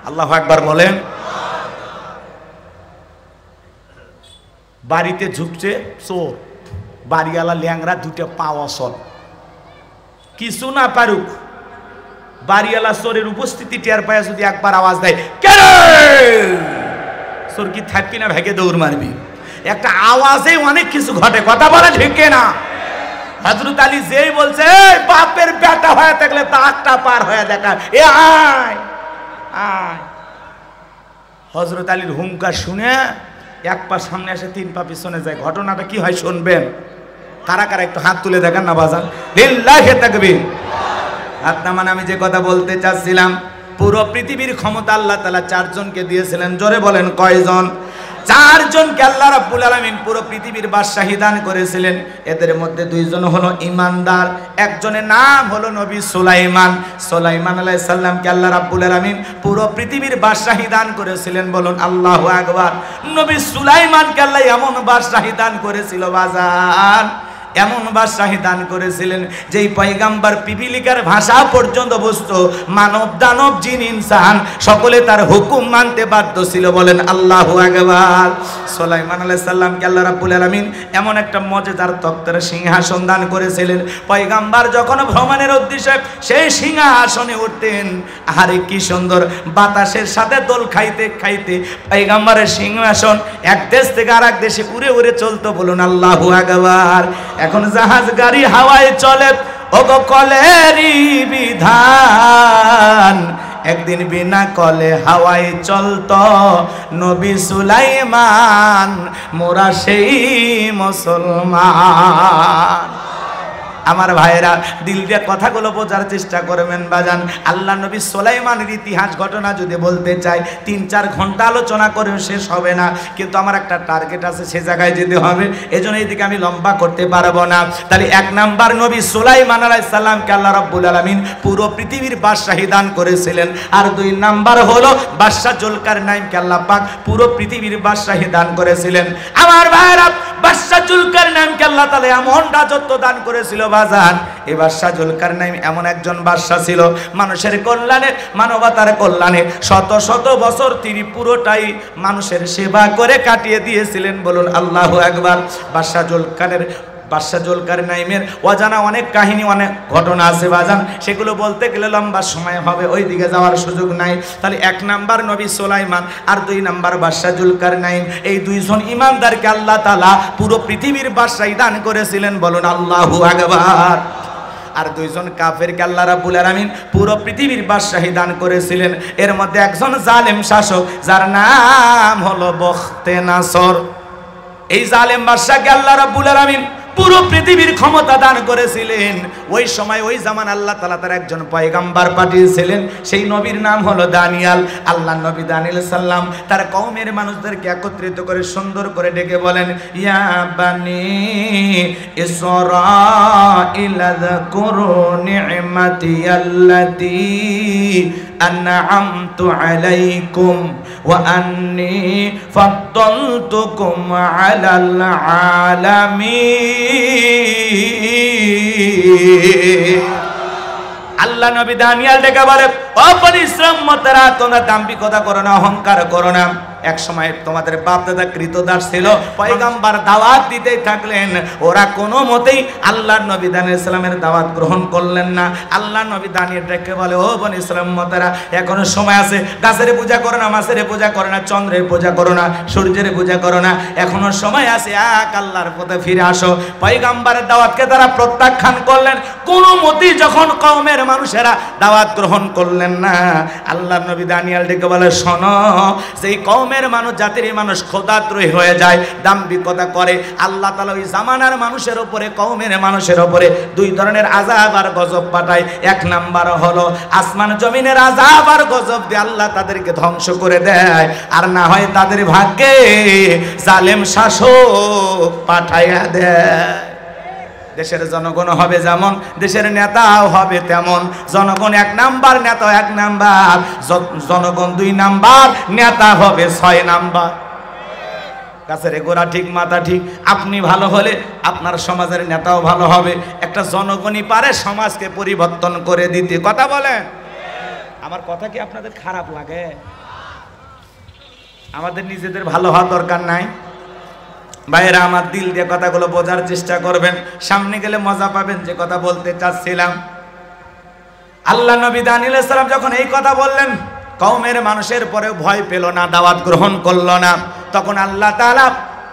আল্লাহু আকবার বলেন। বাড়িতে ঝুঁকছে চোর, বাড়িওয়ালা ল্যাংরা দুটো পা অসল, কিছু না পারুক বাড়িওয়ালা চোরের উপস্থিতি টের পায় যদি একবার আওয়াজ দেয় কেন, চোর কি থাকবি না ভেগে দৌড় মারবি? একটা আওয়াজে অনেক কিছু ঘটে, কথা বলে ঠিক না? হযরত আলী যেই বলছে বাপের বেটা হয়ে থাকলে দাগটা পার হয়ে দেখা, এ আয় আয়। হযরত আলীর হুঙ্কার শুনে এক পা সামনে আসে, তিন পা পিছনে যায়। ঘটনাটা কি হয় শুনবেন। কারা কারা একটু হাত তুলে দেখান না বাজান, লিল্লাহি তাকবীর। হাত নামান। আমি যে কথা বলতে চাচ্ছিলাম, পুরো পৃথিবীর ক্ষমতা আল্লাহ তাআলা চারজনকে দিয়েছিলেন। জোরে বলেন কয়জন? চারজনকে আল্লাহ রাব্বুল আলামিন পুরো পৃথিবীর বাদশাহী দান করেছিলেন। এদের মধ্যে দুইজন হলো ইমানদার, একজনের নাম হলো নবী সুলাইমান। সুলাইমান আলাইহিস সালামকে আল্লাহ রাব্বুল আলামিন পুরো পৃথিবীর বাদশাহী দান করেছিলেন। বলুন আল্লাহু আকবার। নবী সুলাইমানকে আল্লাহ এমন বাদশাহী দান করেছিল বাজান, এমন বাদশাহী দান করেছিলেন যেই পয়গাম্বর পিপিলিকার ভাষা পর্যন্ত বুঝতো, মানব দানব জিন ইনসান সকলে তার হুকুম মানতে বাধ্য ছিল। বলেন আল্লাহু আকবার। সুলাইমান আলাইহিস সালামকে আল্লাহ রাব্বুল আলামিন এমন একটা মজেদার তক্তের সিংহাসন দান করেছিলেন, পয়গাম্বর যখন ভ্রমণের উদ্দেশ্যে সেই সিংহাসনে উঠতেন, আরে কি সুন্দর বাতাসের সাথে দোল খাইতে খাইতে পয়গাম্বরের সিংহাসন এক দেশ থেকে আরেক দেশে উড়ে উড়ে চলতো। বলুন আল্লাহু আকবার। এখন জাহাজ গাড়ি হাওয়ায় চলে, ওগো কলেরই বিধান, একদিন বিনা কলে হাওয়ায় চলতো নবী সুলাইমান, মোরা সেই মুসলমান। আমার ভাইয়েরা দিল দিয়ে কথাগুলো বোঝার চেষ্টা করবেন বাজান। আল্লাহ নবী সুলাইমানের ইতিহাস ঘটনা যদি বলতে চাই ৩-৪ ঘন্টা আলোচনা করেও শেষ হবে না, কিন্তু আমার একটা টার্গেট আছে, সে জায়গায় যেতে হবে। এজন্য এইদিকে আমি লম্বা করতে পারবো না। তাহলে ১ নাম্বার নবী সুলাইমান আলাইহিস সালামকে আল্লাহ রাব্বুল আলামিন পুরো পৃথিবীর বাদশাহী দান করেছিলেন। আর ২ নাম্বার হলো বাদশা জুলকারনাইনকে আল্লাহ পাক পুরো পৃথিবীর বাদশাহী দান করেছিলেন। আমার ভাইয়েরা বাদশা জুলকারনাইনকে আল্লাহ তাআলা এমন রাজত্ব দান করেছিল বাজান। এই বাদশা জুলকারনাইন এমন একজন বাদশা ছিল, মানুষের কল্যাণে, মানবতার কল্যাণে শত শত বছর তিনি পুরোটাই মানুষের সেবা করে কাটিয়ে দিয়েছিলেন। বলুন আল্লাহু আকবার। বাদশা জুলকারনাইনের অজানা অনেক কাহিনী, অনেক ঘটনা আছে বাজান, সেগুলো বলতে গেলে লম্বা সময় হবে, ওই দিকে যাওয়ার সুযোগ নাই। তাহলে ১ নাম্বার নবী সুলাইমান আর ২ নাম্বার বাদশা জুলকারনাইন, এই দুইজন ইমানদারকে আল্লাহ তাআলা পুরো পৃথিবীর বাদশাহী দান করেছিলেন। বলুন আল্লাহু আকবার। আর ২ জন কাফেরকে আল্লাহ রাব্বুল আলামিন পুরো পৃথিবীর বাদশাহী দান করেছিলেন। এর মধ্যে একজন জালেম শাসক, যার নাম হলো বখতে নাসর। এই জালেম বাদশাকে আল্লাহ রাব্বুল আলামিন পুরো পৃথিবীর ক্ষমতা দান করেছিলেন। ওই সময় ওই জামান আল্লাহ তাআলা তার একজন পয়গম্বর পাঠিয়েছিলেন, সেই নবীর নাম হলো দানিয়াল। আল্লাহর নবী দানিয়াল সাল্লাম তার কওমের মানুষদেরকে একত্রিত করে সুন্দর করে ডেকে বলেন, ইয়া বানি ইসরাঈল যাকুরু নি'মাতি আল্লাতী আন'আমতু আলাইকুম ওয়া আন্নী ফাদ্দালতুকুম আলাল আলামিন। আল্লাহ নবী দানিয়াল ডেকে বলে, ও বনি ইসরাঈল উম্মতেরা, তোমরা দাম্ভিকতা করো না, অহংকার করো না। এক সময় তোমাদের বাপ দাদা কৃতদাস ছিল, পয়গম্বর দাওয়াত দিতেই থাকলেন, ওরা কোনো মতেই আল্লাহর নবী দানিয়াল সালামের দাওয়াত গ্রহণ করলেন না। আল্লাহর নবী দানিয়াল ডেকে বলে, ও বনি ইসরাঈল উম্মতেরা, এখনো সময় আছে। গাছের পূজা করো না, মাছের পূজা করো না, চন্দ্রের পূজা করো না, সূর্যের পূজা করো না, এখনো সময় আছে, এক আল্লাহর পথে ফিরে আসো। পয়গম্বরের দাওয়াতকে তারা প্রত্যাখ্যান করলেন। কোনো মতেই যখন কওমের মানুষেরা দাওয়াত গ্রহণ করলেন না, আল্লাহর নবী দানিয়াল ডেকে বলে, শোনো, সেই কওমের মানুষ, জাতির মানুষ খোদাদ্রোহী হয়ে যায়, দাম্ভিকতা করে, আল্লাহ তাআলা ওই জামানার মানুষের উপরে, কওমের মানুষের উপরে দুই ধরনের আযাব আর গজব পাঠায়। এক নাম্বার হলো আসমান জমিনের আযাব আর গজব দিয়ে আল্লাহ তাদেরকে ধ্বংস করে দেয়, আর না হয় তাদের ভাগ্যে জালেম শাসক পাঠাইয়া দেয়। দেশের জনগণ হবে যেমন, দেশের নেতাও হবে তেমন। জনগণ এক নাম্বার, নেতা এক নাম্বার, জনগণ দুই নাম্বার, নেতা হবে 6 নাম্বার। গাছের গোড়া ঠিক, মাথা ঠিক। আপনি ভালো হলে আপনার সমাজের নেতাও ভালো হবে। একটা জনগণই পারে সমাজকে পরিবর্তন করে দিতে। কথা বলেন, আমার কথা কি আপনাদের খারাপ লাগে? আমাদের নিজেদের ভালো হওয়ার দরকার নাই? ভাইরা আমার, দিল দিয়ে কথাগুলো বোঝার চেষ্টা করবেন, সামনে গেলে মজা পাবেন যে কথা বলতে চাচ্ছিলাম। আল্লাহ নবী দানিয়াল আলাইহিস সালাম যখন এই কথা বললেন, কওমের মানুষের পরেও ভয় পেল না, দাওয়াত গ্রহণ করলো না। তখন আল্লাহ তাআলা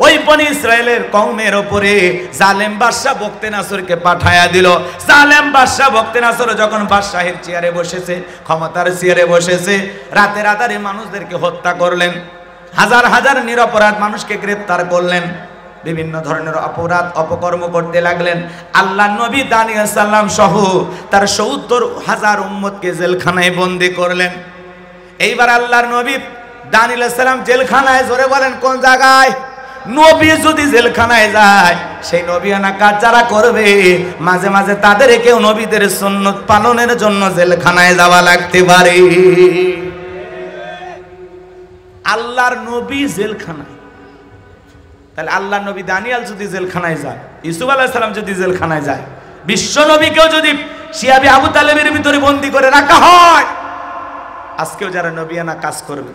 ওই বনি ইসরাইলের কওমের উপরে জালেম বাদশা বখতেনাসরকে পাঠায়া দিল। জালেম বাদশা বখতেনাসর যখন বাদশাহের চেয়ারে বসেছে, ক্ষমতার চেয়ারে বসেছে, রাতে রাতারে মানুষদেরকে হত্যা করলেন, হাজার হাজার নিরপরাধ মানুষকে গ্রেফতার করলেন, বিভিন্ন ধরনের অপরাধ অপকর্ম করতে লাগলেন। আল্লাহ নবী দানিয়াল সাল্লাম সহ তার ৭০,০০০ উম্মতকে জেলখানায় বন্দী করলেন। এইবার আল্লাহর নবী দানিয়াল সাল্লাম জেলখানায়, জোরে বলেন কোন জায়গায়? নবী যদি জেলখানায় যায়, সেই নবিয়ানা কাজ যারা করবে, মাঝে মাঝে তাদেরকেও নবীদের সুন্নত পালনের জন্য জেলখানায় যাওয়া লাগতে পারে। আল্লাহর নবী জেলখানায়, তাহলে আল্লাহর নবী দানিয়াল যদি জেলখানায় যায়, ইউসুফ আলাইহিস সালাম যদি জেলখানায় যায়, বিশ্ব নবীকেও যদি শিয়াবি আবু তালেবের ভিতরে বন্দী করে রাখা হয়, আজকেও যারা নবিয়ানা কাজ করবে,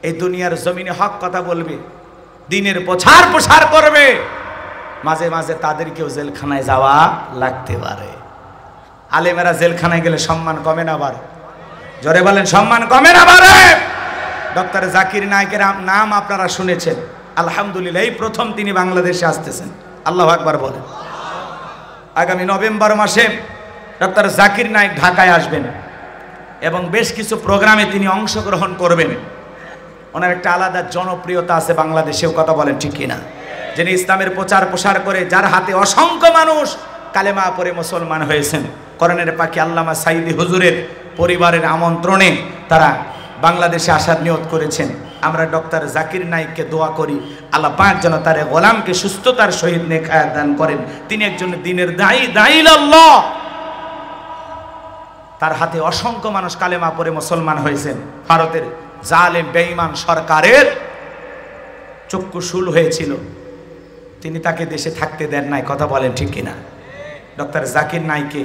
এই দুনিয়ার জমিনে হক কথা বলবে, দিনের প্রচার প্রসার করবে, মাঝে মাঝে তাদেরকেও জেলখানায় যাওয়া লাগতে পারে। আলেমেরা জেলখানায় গেলে সম্মান কমে না বাড়ে? জোরে বলেন, সম্মান কমে না বাড়ে? ডক্টর জাকির নায়েকের নাম আপনারা শুনেছেন, আলহামদুলিল্লাহ, এই প্রথম তিনি বাংলাদেশে আসতেছেন। আল্লাহু আকবার বলেন। আগামী নভেম্বর মাসে ডক্টর জাকির নায়েক ঢাকায় আসবেন এবং বেশ কিছু প্রোগ্রামে তিনি অংশগ্রহণ করবেন। ওনার একটা আলাদা জনপ্রিয়তা আছে বাংলাদেশেও, কথা বলেন ঠিক কিনা? যিনি ইসলামের প্রচার প্রসার করে, যার হাতে অসংখ্য মানুষ কালেমা পড়ে মুসলমান হয়েছেন। কোরআনের পাখি আল্লামা সাইদি হুজুরের পরিবারের আমন্ত্রণে তারা বাংলাদেশে আসার নিয়ত করেছেন। আমরা ডক্টর জাকির নায়েককে দোয়া করি, আল্লাহ পাক যেন তার গোলামকে সুস্থতার সহিত নেক হায়াত দান করেন। তিনি একজন দ্বীনের দাঈ আল্লাহ, তার হাতে অসংখ্য মানুষ কালেমা পড়ে মুসলমান হয়েছেন। ভারতের জালেম বেঈমান সরকারের চক্ষুশূল হয়েছিল, তিনি তাকে দেশে থাকতে দেন নাই। কথা বলেন ঠিক কিনা? ডক্টর জাকির নায়েককে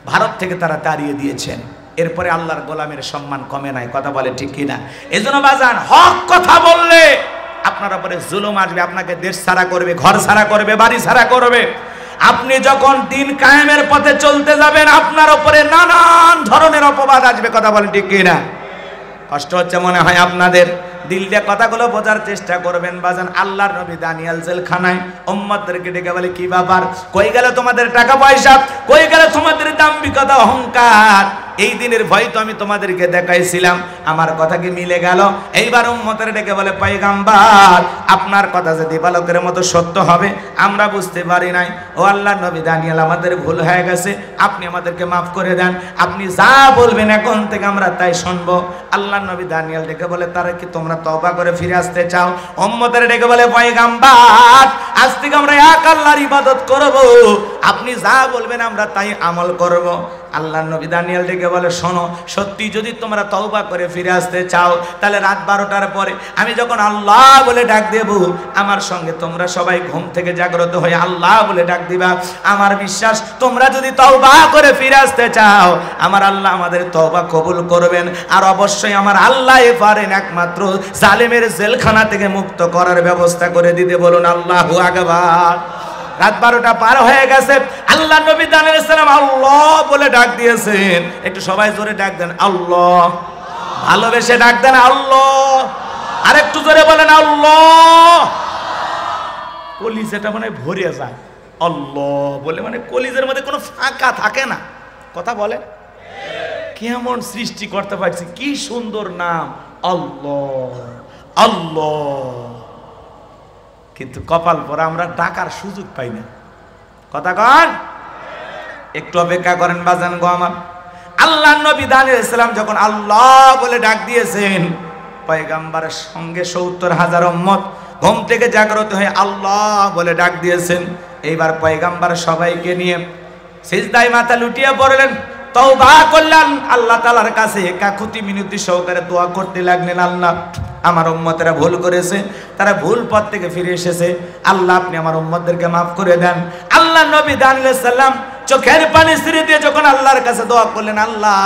ভারত থেকে তারা তাড়িয়ে দিয়েছেন। এরপরে আল্লাহর গোলামের সম্মান কমে নাই। কথা বলেন ঠিক কিনা? এজন্য বাজান, হক কথা বললে আপনার উপরে জুলুম আসবে, আপনাকে দেশ ছাড়া করবে, ঘর ছাড়া করবে, বাড়ি ছাড়া করবে। আপনি যখন দিন কায়েমের পথে চলতে যাবেন, আপনার উপরে নানান ধরনের অপবাদ আসবে। কথা বলেন ঠিক কিনা? কষ্ট হচ্ছে মনে হয় আপনাদের? দিল দিয়ে কথাগুলো বোঝার চেষ্টা করবেন বাজান। আল্লাহর নবী দানিয়াল জেলখানায়, উম্মতদেরকে ডেকে বলে, কি ব্যাপার? কই গেল তোমাদের টাকা পয়সা? কই গেল তোমাদের দাম্ভিকতা অহংকার? এই দিনের ভয় তো আমি তোমাদেরকে দেখাইছিলাম, আমার কথা কি মিলে গেল? এইবার উম্মতের ডেকে বলে পয়গম্বর আপনার কথা যে দিবালোকের মতো সত্য হবে আমরা বুঝতে পারি নাই। ও আল্লাহর নবী দানিয়েল আমাদের ভুল হয়ে গেছে, আপনি আমাদেরকে মাফ করে দেন, আপনি যা বলবেন এখন থেকে আমরা তাই শুনবো। আল্লাহর নবী দানিয়েল ডেকে বলে তারা কি তোমরা তওবা করে ফিরে আসতে চাও? উম্মতের ডেকে বলে পয়গম্বর আজ থেকে আমরা এক আল্লাহর ইবাদত করব, আপনি যা বলবেন আমরা তাই আমল করব। আল্লাহর নবী দানিয়েল ডেকে বলে শোনো, সত্যি যদি তোমরা তওবা করে ফিরে আসতে চাও তাহলে রাত 12টার পরে আমি যখন আল্লাহ বলে ডাক দেব আমার সঙ্গে তোমরা সবাই ঘুম থেকে জাগ্রত হয়ে আল্লাহ বলে ডাক দিবা। আমার বিশ্বাস তোমরা যদি তওবা করে ফিরে আসতে চাও আমার আল্লাহ আমাদের তওবা কবুল করবেন, আর অবশ্যই আমার আল্লাহ পারেন একমাত্র জালেমের জেলখানা থেকে মুক্ত করার ব্যবস্থা করে দিতে। বলুন আল্লাহু আকবার। রাত 12টা পার হয়ে গেছে, আল্লাহ নবী দানিয়েল আলাইহিস সালাম আল্লাহ বলে ডাক দিয়েছেন। একটু সবাই জোরে ডাক দেন আল্লাহ, ভালোবেসে ডাক দেন আল্লাহ, আর একটু জোরে বলেন আল্লাহ। কলিজাটা মানে ভরে যায় আল্লাহ বলে, মানে কলিজার মধ্যে কোনো ফাঁকা থাকে না। কথা বলে কেমন সৃষ্টি করতে পারছি, কি সুন্দর নাম আল্লাহ আল্লাহ, কিন্তু কপাল পরে আমরা ডাকার সুযোগ পাই না। কথা কন, একটু অপেক্ষা করেন বাজান গো আমার। আল্লাহ নবী দানিয়েল আলাইহিস সালাম যখন আল্লাহ বলে ডাক দিয়েছেন পয়গম্বরের সঙ্গে 70,000 উম্মত ঘুম থেকে জাগ্রত হয়ে আল্লাহ বলে ডাক দিয়েছেন। এইবার পয়গম্বর সবাইকে নিয়ে সিজদায় মাথা লুটিয়ে পড়লেন, তওবা করলেন আল্লাহ তাআলার কাছে, কাকুতি মিনতি সহকারে দোয়া করতে লাগলেন। আল্লাহ আমার উম্মতেরা ভুল করেছে, তারা ভুল পথ থেকে ফিরে এসেছে, আল্লাহ আপনি আমার উম্মতদেরকে মাফ করে দেন। আল্লাহ নবী দানিয়েল আলাইহিস সালাম চোখের পানি ছেড়ে দিয়ে যখন আল্লাহর কাছে দোয়া করলেন, আল্লাহ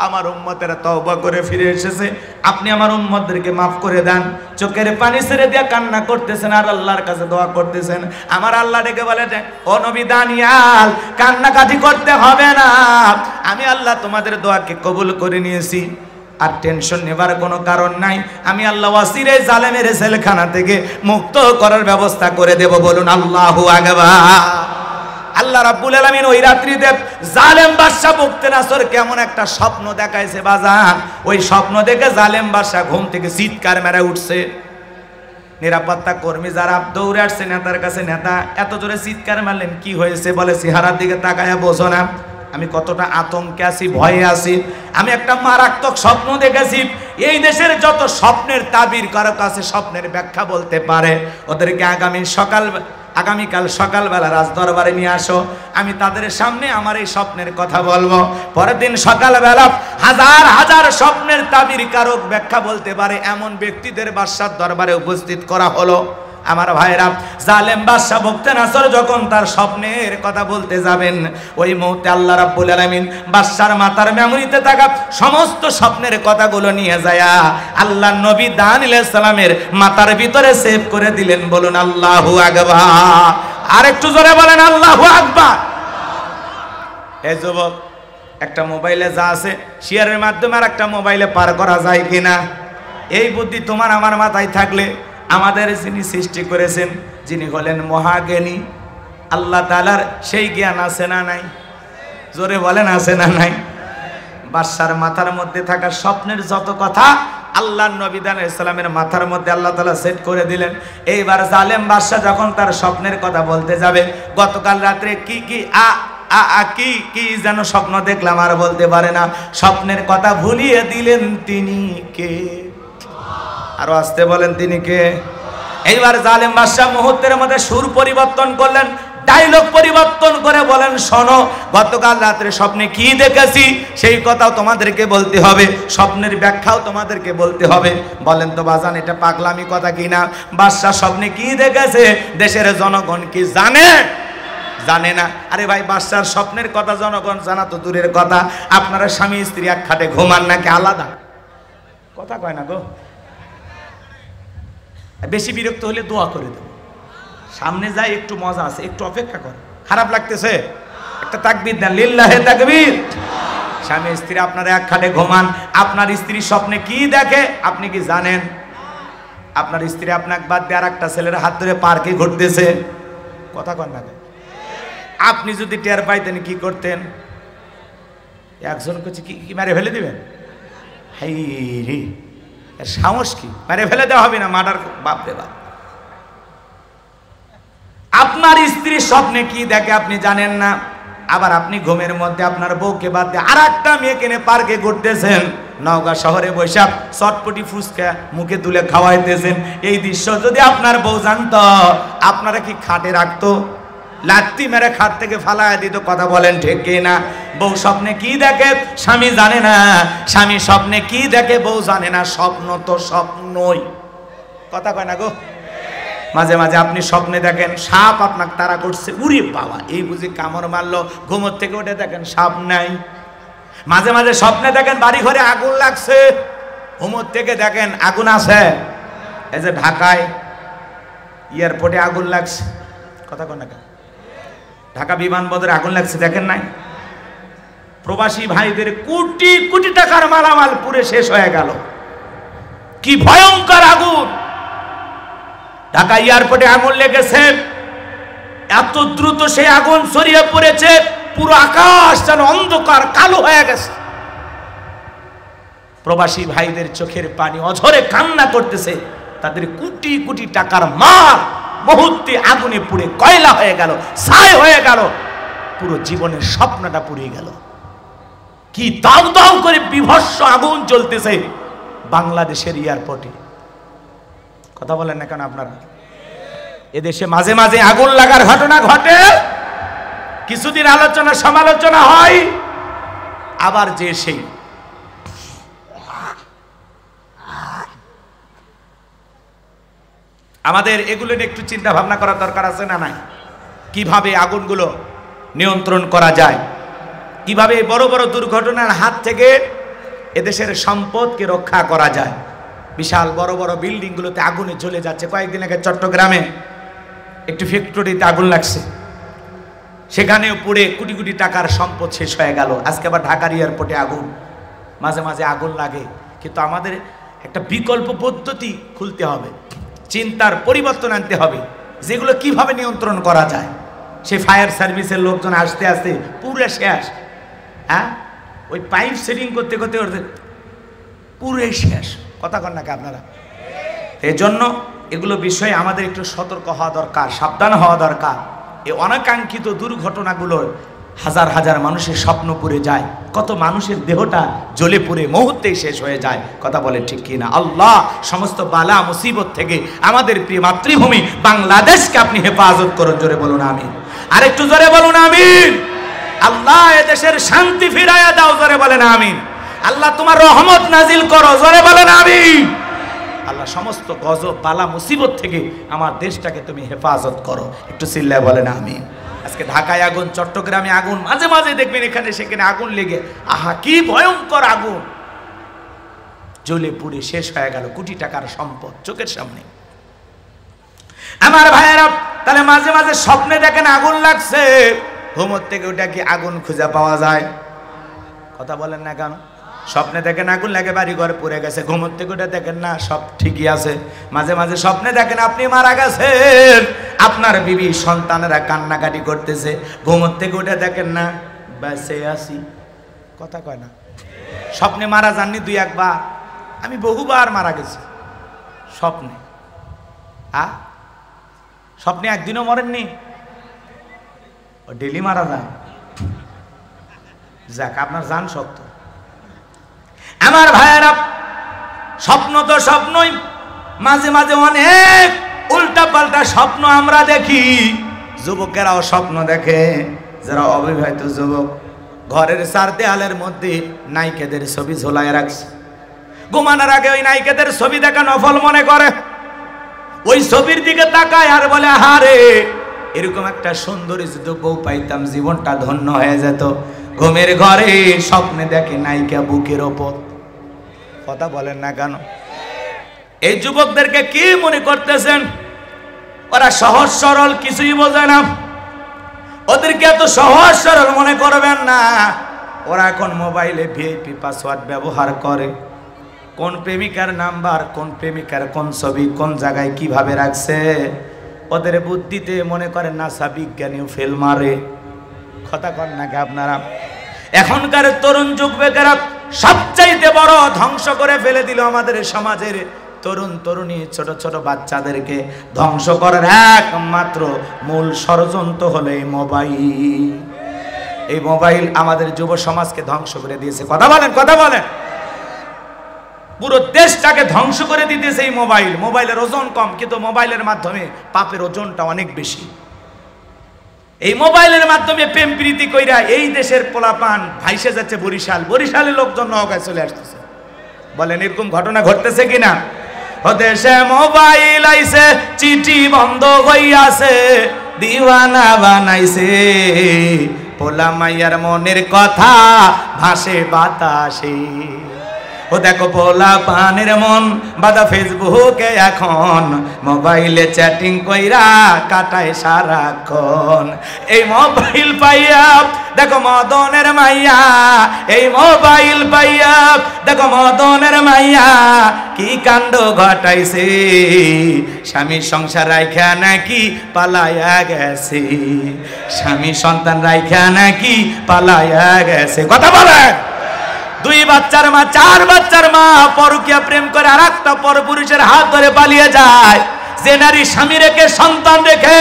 আমার উম্মতেরা তওবা করে ফিরে এসেছে, আপনি আমার উম্মতদেরকে মাফ করে দেন। চোখের পানি ছেড়ে দিয়ে কান্না করতেছেন আর আল্লাহর কাছে দোয়া করতেছেন। আমার আল্লাহ ডেকে বলে, ও নবী দানিয়েল কান্নাকাটি করতে হবে না, আমি আল্লাহ তোমাদের দোয়াকে কবুল করে নিয়েছি, আর টেনশন নেবার কোনো কারণ নাই, আমি আল্লাহ ওয়াসিরে জালেমের জেলখানা থেকে মুক্ত করার ব্যবস্থা করে দেব। বলুন আল্লাহু আকবার। আল্লাহ রাব্বুল আলামিন ওই রাত্রিতে জালেম বাদশা বুকতেনাসর কেমন একটা স্বপ্ন দেখাইছে বাজান, ওই স্বপ্ন দেখে জালেম বাদশা ঘুম থেকে চিৎকার মেরে উঠছে। নিরাপত্তা কর্মী যারা দৌড়ে আসছে নেতার কাছে, নেতা এত জোরে চিৎকার মারলেন কি হয়েছে? বলে চেহারার দিকে তাকায়া বোঝো না আমি কতটা আতঙ্কে আছি, ভয়ে আছি, আমি একটা মারাত্মক স্বপ্ন দেখেছি। এই দেশের যত স্বপ্নের তাবির কারো কাছে স্বপ্নের ব্যাখ্যা বলতে পারে ওদেরকে আগামীকাল সকালবেলা রাজদরবারে নিয়ে আসো, আমি তাদের সামনে আমার এই স্বপ্নের কথা বলবো। পরের দিন সকালবেলা হাজার হাজার স্বপ্নের তাবির কারক ব্যাখ্যা বলতে পারে এমন ব্যক্তিদের বাদশার দরবারে উপস্থিত করা হলো। আমার ভাইরা, জালেম বাদশা বুকতেনাসর যখন তার স্বপ্নের কথা বলতে যাবেন, ওই মুহূর্তে আল্লাহ রাব্বুল আলামিন বাদশার মাথার মেমোরিতে থাকা সমস্ত স্বপ্নের কথাগুলো নিয়ে যায় আল্লাহ নবী দানিয়েল আলাইহিস সালামের মাথার ভিতরে সেভ করে দিলেন। বলুন আল্লাহু আকবার। আর একটু জোরে বলেন আল্লাহু আকবার। এই যুবক, একটা মোবাইলে যা আছে শেয়ারের মাধ্যমে আর একটা মোবাইলে পার করা যায় কিনা? এই বুদ্ধি তোমার আমার মাথায় থাকলে আমাদের যিনি সৃষ্টি করেছেন, যিনি হলেন মহাজ্ঞানী আল্লাহ তাআলার সেই জ্ঞান আছে না নাই? জোরে বলেন আছে না নাই? বাদশার মাথার মধ্যে থাকা স্বপ্নের যত কথা আল্লাহর নবী দানিয়েল আলাইহিস সালামের মাথার মধ্যে আল্লাহ তাআলা সেট করে দিলেন। এইবার জালেম বাদশা যখন তার স্বপ্নের কথা বলতে যাবে, গতকাল রাতে কি যেন স্বপ্ন দেখলাম আর বলতে পারে না, স্বপ্নের কথা ভুলিয়ে দিলেন তিনি কে? আরো আসতে বলেন তিনি কে? এইবার জালেম বাদশা মুহূর্তের মধ্যে সুর পরিবর্তন করলেন, ডায়লগ পরিবর্তন করে বলেন, শোনো গতকাল রাতে স্বপ্নে কি দেখেছি সেই কথাও তোমাদেরকে বলতে হবে, স্বপ্নের ব্যাখ্যাও তোমাদেরকে বলতে হবে। বলেন তো বাজান এটা পাগলামি কথা কিনা? বাদশা স্বপ্নে কি দেখেছে দেশের জনগণ কি জানে? জানে না। আরে ভাই, বাদশার স্বপ্নের কথা জনগণ জানা তো দূরের কথা, আপনারা স্বামী স্ত্রী এক খাটে ঘুমান নাকি আলাদা? কথা কয় না গো। বেশি বিরক্ত হলে দোয়া করে দেব, সামনে যাই একটু মজা আছে, একটু অপেক্ষা কর। খারাপ লাগতেছে একটা তাকবীর দেন, লিল্লাহে তাকবীর। স্বামী স্ত্রী আপনারা এক খাটে ঘুমান, আপনার স্ত্রী স্বপ্নে কি দেখে আপনি কি জানেন? আপনার স্ত্রী আপনাকে বাদ দিয়ে আর একটা ছেলের হাত ধরে পার্কে ঘুরতেছে, কথা কন না? আপনি যদি টের পাইতেন কি করতেন? একজন করছে কি কি মেরে ফেলে দিবেন? হাই রে, এর সাহস কি? মেরে ফেলে দেওয়া হবে না, মার্ডার। বাপ রে বাপ। আপনার স্ত্রীর স্বপ্নে কি দেখে আপনি জানেন না, আবার আপনি ঘুমের মধ্যে আপনার বউকে বাদ দিয়ে আর একটা মেয়ে কিনে পার্কে ঘুরতেছেন, নওগাঁ শহরে বৈশাখ চটপটি ফুচকা মুখে তুলে খাওয়াইতেছেন। এই দৃশ্য যদি আপনার বউ জানতো, আপনারা কি খাটে রাখতো? লাত্তি মেরে খাট থেকে ফালায় দিত। কথা বলেন ঠিক কি না? বউ স্বপ্নে কি দেখে স্বামী জানে না, স্বামী স্বপ্নে কি দেখে বউ জানে না। স্বপ্ন তো স্বপ্নই, কথা কয় না গো? মাঝে মাঝে আপনি স্বপ্নে দেখেন সাপ আপনাকে তাড়া করছে, উড়ে বাবা এই বুঝি কামড় মারলো, ঘুমোর থেকে উঠে দেখেন সাপ নাই। মাঝে মাঝে স্বপ্নে দেখেন বাড়ি ঘরে আগুন লাগছে, ঘুমোর থেকে দেখেন আগুন আছে। এই যে ঢাকায় এয়ারপোর্টে আগুন লাগছে, কথা কয় না? ঢাকা বিমানবন্দরে আগুন লাগছে, দেখেন নাই? প্রবাসী ভাইদের কোটি কোটি টাকার মালামাল পুরে শেষ হয়ে গেল। কি ভয়ঙ্কর আগুন! ঢাকা এয়ারপোর্টে আগুন লেগেছে, এত দ্রুত সেই আগুন ছড়িয়ে পড়েছে, পুরো আকাশ যেন অন্ধকার কালো হয়ে গেছে। প্রবাসী ভাইদের চোখের পানি অঝরে কান্না করতেছে, তাদের কোটি কোটি টাকার মাল মুহূর্তে আগুনে পুড়ে কয়লা হয়ে গেল, ছাই হয়ে গেল, পুরো জীবনের স্বপ্নটা পুড়ে গেল। কি দাউ দাউ করে বিভৎস আগুন চলতেছে বাংলাদেশের এয়ারপোর্টে। কথা বলেন না কেন আপনারা? এদেশে মাঝে মাঝে আগুন লাগার ঘটনা ঘটে, কিছুদিন আলোচনা সমালোচনা হয়, আবার যে সেই আমাদের এগুলো নিয়ে একটু চিন্তা ভাবনা করার দরকার আছে না নাই? কিভাবে আগুনগুলো নিয়ন্ত্রণ করা যায়, কিভাবে বড় বড় দুর্ঘটনার হাত থেকে এদেশের সম্পদকে রক্ষা করা যায়। বিশাল বড় বড় বিল্ডিংগুলোতে আগুনে জ্বলে যাচ্ছে। কয়েকদিন আগে চট্টগ্রামে একটি ফ্যাক্টরিতে আগুন লাগছে, সেখানেও পুড়ে কোটি কোটি টাকার সম্পদ শেষ হয়ে গেল। আজকে আবার ঢাকার এয়ারপোর্টে আগুন, মাঝে মাঝে আগুন লাগে। কিন্তু আমাদের একটা বিকল্প পদ্ধতি খুলতে হবে, চিন্তার পরিবর্তন আনতে হবে, যেগুলো কিভাবে নিয়ন্ত্রণ করা যায়। সেই ফায়ার সার্ভিসের লোকজন আসতে আসতে পুরো শেষ। হ্যাঁ, ওই পাইপ সেটিং করতে করতে পুরো শেষ। কথা কন নাকি আপনারা? এই জন্য এগুলো বিষয়ে আমাদের একটু সতর্ক হওয়া দরকার, সাবধান হওয়া দরকার। এই অনাকাঙ্ক্ষিত দুর্ঘটনাগুলো হাজার হাজার মানুষের স্বপ্ন পুড়ে যায়, কত মানুষের দেহটা জ্বলে পুড়ে মুহূর্তেই শেষ হয়ে যায়। কথা বলে ঠিক কি না? আল্লাহ সমস্ত বালা মুসিবত থেকে আমাদের প্রিয় মাতৃভূমি বাংলাদেশকে আপনি হেফাজত করুন। জোরে বলুন আমিন। আরেকটু জোরে বলুন আমিন। আল্লাহ এদেশের শান্তি ফিরাইয়া দাও, জোরে বলেন আমিন। আল্লাহ তোমার রহমত নাজিল করো, জোরে বলেন আমিন। আল্লাহ সমস্ত গজব বালা মুসিবত থেকে আমার দেশটাকে তুমি হেফাজত করো, একটু চিল্লায় বলেন আমিন। আজকে ঢাকায় আগুন, চট্টগ্রামে আগুন, মাঝে মাঝে দেখবেন এখানে সেখানে আগুন লেগে, আহা কি ভয়ঙ্কর আগুন, জ্বলে পুড়ে শেষ হয়ে গেল কোটি টাকার সম্পদ চোখের সামনে। আমার ভাইয়েরা, তাহলে মাঝে মাঝে স্বপ্নে দেখেন আগুন লাগছে, ঘুমোর থেকে ওটা কি আগুন খুঁজে পাওয়া যায়? কথা বলেন না কেন? স্বপ্নে দেখেন আগুন লাগে, বাড়ি ঘর পুড়ে গেছে, ঘুমোর থেকে ওটা দেখেন না সব ঠিকই আছে। মাঝে মাঝে স্বপ্নে দেখেন আপনি মারা গেছেন, আপনার বিবি সন্তানেরা কান্নাকাটি করতেছে, ঘুমোর থেকে ওটা দেখেন না বেঁচে আছি। কথা কয় না? স্বপ্নে মারা যাননি দুই একবার? আমি বহুবার মারা গেছি স্বপ্নে। স্বপ্নে একদিনও মরেননি? ও ডেলি মারা যান। যাক, আপনার জান শক্ত। আমার ভাইয়েরা, স্বপ্ন তো স্বপ্নই, মাঝে মাঝে অনেক উল্টা পাল্টা স্বপ্ন আমরা দেখি। যুবকেরাও স্বপ্ন দেখে, যারা অবিবাহিত যুবক ঘরের চার দেয়ালের মধ্যে নায়িকাদের ছবি ঝোলায় রাখছে, ঘুমানোর আগে ওই নায়িকাদের ছবি দেখা নফল মনে করে, ওই ছবির দিকে তাকায় আর বলে হারে এরকম একটা সুন্দরী যদি বউ পাইতাম জীবনটা ধন্য হয়ে যেত। ঘুমের ঘরে স্বপ্নে দেখে নায়িকা বুকের ওপর। কথা বলেন না কেন? এই যুবকদেরকে কি মনে করতেছেন? ওরা সহজ সরল, কিছুই বোঝে না। ওদেরকে এত সহজ সরল মনে করবেন না। ওরা এখন মোবাইলে ভিআইপি পাসওয়ার্ড ব্যবহার করে, কোন প্রেমিকার নাম্বার, কোন প্রেমিকার কোন ছবি কোন জায়গায় কিভাবে রাখছে, ওদের বুদ্ধিতে মনে করেন নাসা বিজ্ঞানীও ফেল মারে। কথা কন নাকি আপনারা? এখনকার তরুণ যুবকেরা সবচাইতে বড় ধ্বংস করে ফেলে দিল আমাদের সমাজের তরুণ তরুণী ছোট ছোট বাচ্চাদেরকে ধ্বংস করার একমাত্র মূল ষড়যন্ত্র হলো এই মোবাইল। এই মোবাইল আমাদের যুব সমাজকে ধ্বংস করে দিয়েছে। কথা বলেন, কথা বলেন। পুরো দেশটাকে ধ্বংস করে দিতেছে এই মোবাইল। মোবাইলের ওজন কম, কিন্তু মোবাইলের মাধ্যমে পাপের ওজনটা অনেক বেশি। এই মোবাইলের মাধ্যমে প্রেম প্রীতি কইরা এই দেশের পোলাপান ভাইসে যাচ্ছে বরিশাল, বরিশালের লোকজন নওগাঁয় চলে আসতেছে। বলেন এরকম ঘটনা ঘটতেছে কিনা? ও দেশে মোবাইল আইছে, চিঠি বন্ধ হইয়াছে, দিওয়ানা বানাইছে, পোলা মাইয়ার মনের কথা ভাসে বাতাসে। ও দেখো পোলা পানের মন বাদা ফেসবুকে এখন, মোবাইলে চ্যাটিং কইরা কাটায় সারাক্ষণ। এই মোবাইল পাইয়া দেখো মদনের মাইয়া, এই মোবাইল পাইয়া দেখো মদনের মাইয়া কি কাণ্ড ঘটাইছে, স্বামী সংসার রাইখা নাকি পালাইয়া গেছে, স্বামী সন্তান রাইখা নাকি পালাইয়া গেছে। কথা বলেন। দুই বাচ্চার মা, চার বাচ্চার মা পরকীয়া প্রেম করে আর একটা পরপুরুষের হাত ধরে পালিয়ে যায়। যে নারী স্বামী রেখে সন্তান রেখে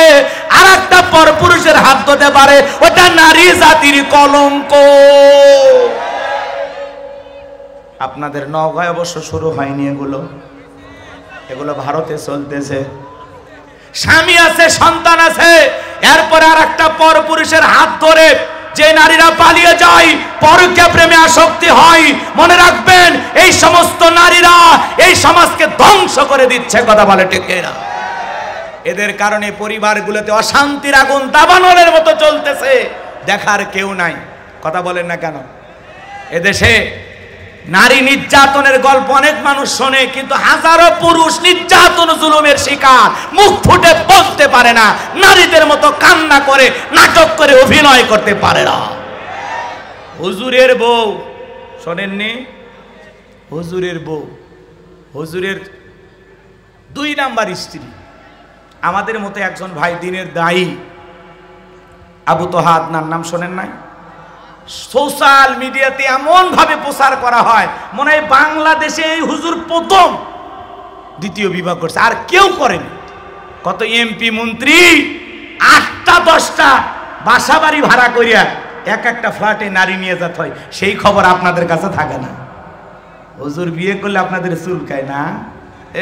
আর একটা পরপুরুষের হাত ধরতে পারে, ওটা নারী জাতির কলঙ্ক। আপনাদের নওগাঁয় অবশ্য শুরু হয়নি এগুলো, এগুলো ভারতে চলতেছে। স্বামী আছে, সন্তান আছে, এরপরে আর একটা পরপুরুষের হাত ধরে যে নারীরা পালিয়ে যায়, পরকীয়া প্রেমে আসক্তি হয়, মনে রাখবেন এই সমস্ত নারীরা এই সমাজকে ধ্বংস করে দিচ্ছে। কথা বলে ঠিক না? এদের কারণে পরিবারগুলোতে অশান্তির আগুন দাবানলের মতো চলতেছে, দেখার কেউ নাই। কথা বলেন না কেন? এদেশে নারী নির্যাতনের গল্প অনেক মানুষ শোনে, কিন্তু হাজারো পুরুষ নির্যাতন জুলুমের শিকার, মুখ ফুটে বলতে পারে না, নারীদের মতো কান্না করে নাটক করে অভিনয় করতে পারে না। হুজুরের বউ শোনেননি? হুজুরের বউ, হুজুরের 2 নাম্বার স্ত্রী। আমাদের মতো একজন ভাই দিনের দায়ী, আবু তোহা আদনান, নাম শোনেন নাই? সোশ্যাল মিডিয়াতে এমন ভাবে প্রচার করা হয় মনে হয় বাংলাদেশে এই হুজুর প্রথম দ্বিতীয় বিবাহ করছে, আর কেউ করেনি। কত এমপি মন্ত্রী 8টা 10টা বাসা বাড়ি ভাড়া করিয়া এক একটা ফ্ল্যাটে নারী নিয়ে যেতে হয়, সেই খবর আপনাদের কাছে থাকে না। হুজুর বিয়ে করলে আপনাদের চুলকায় না?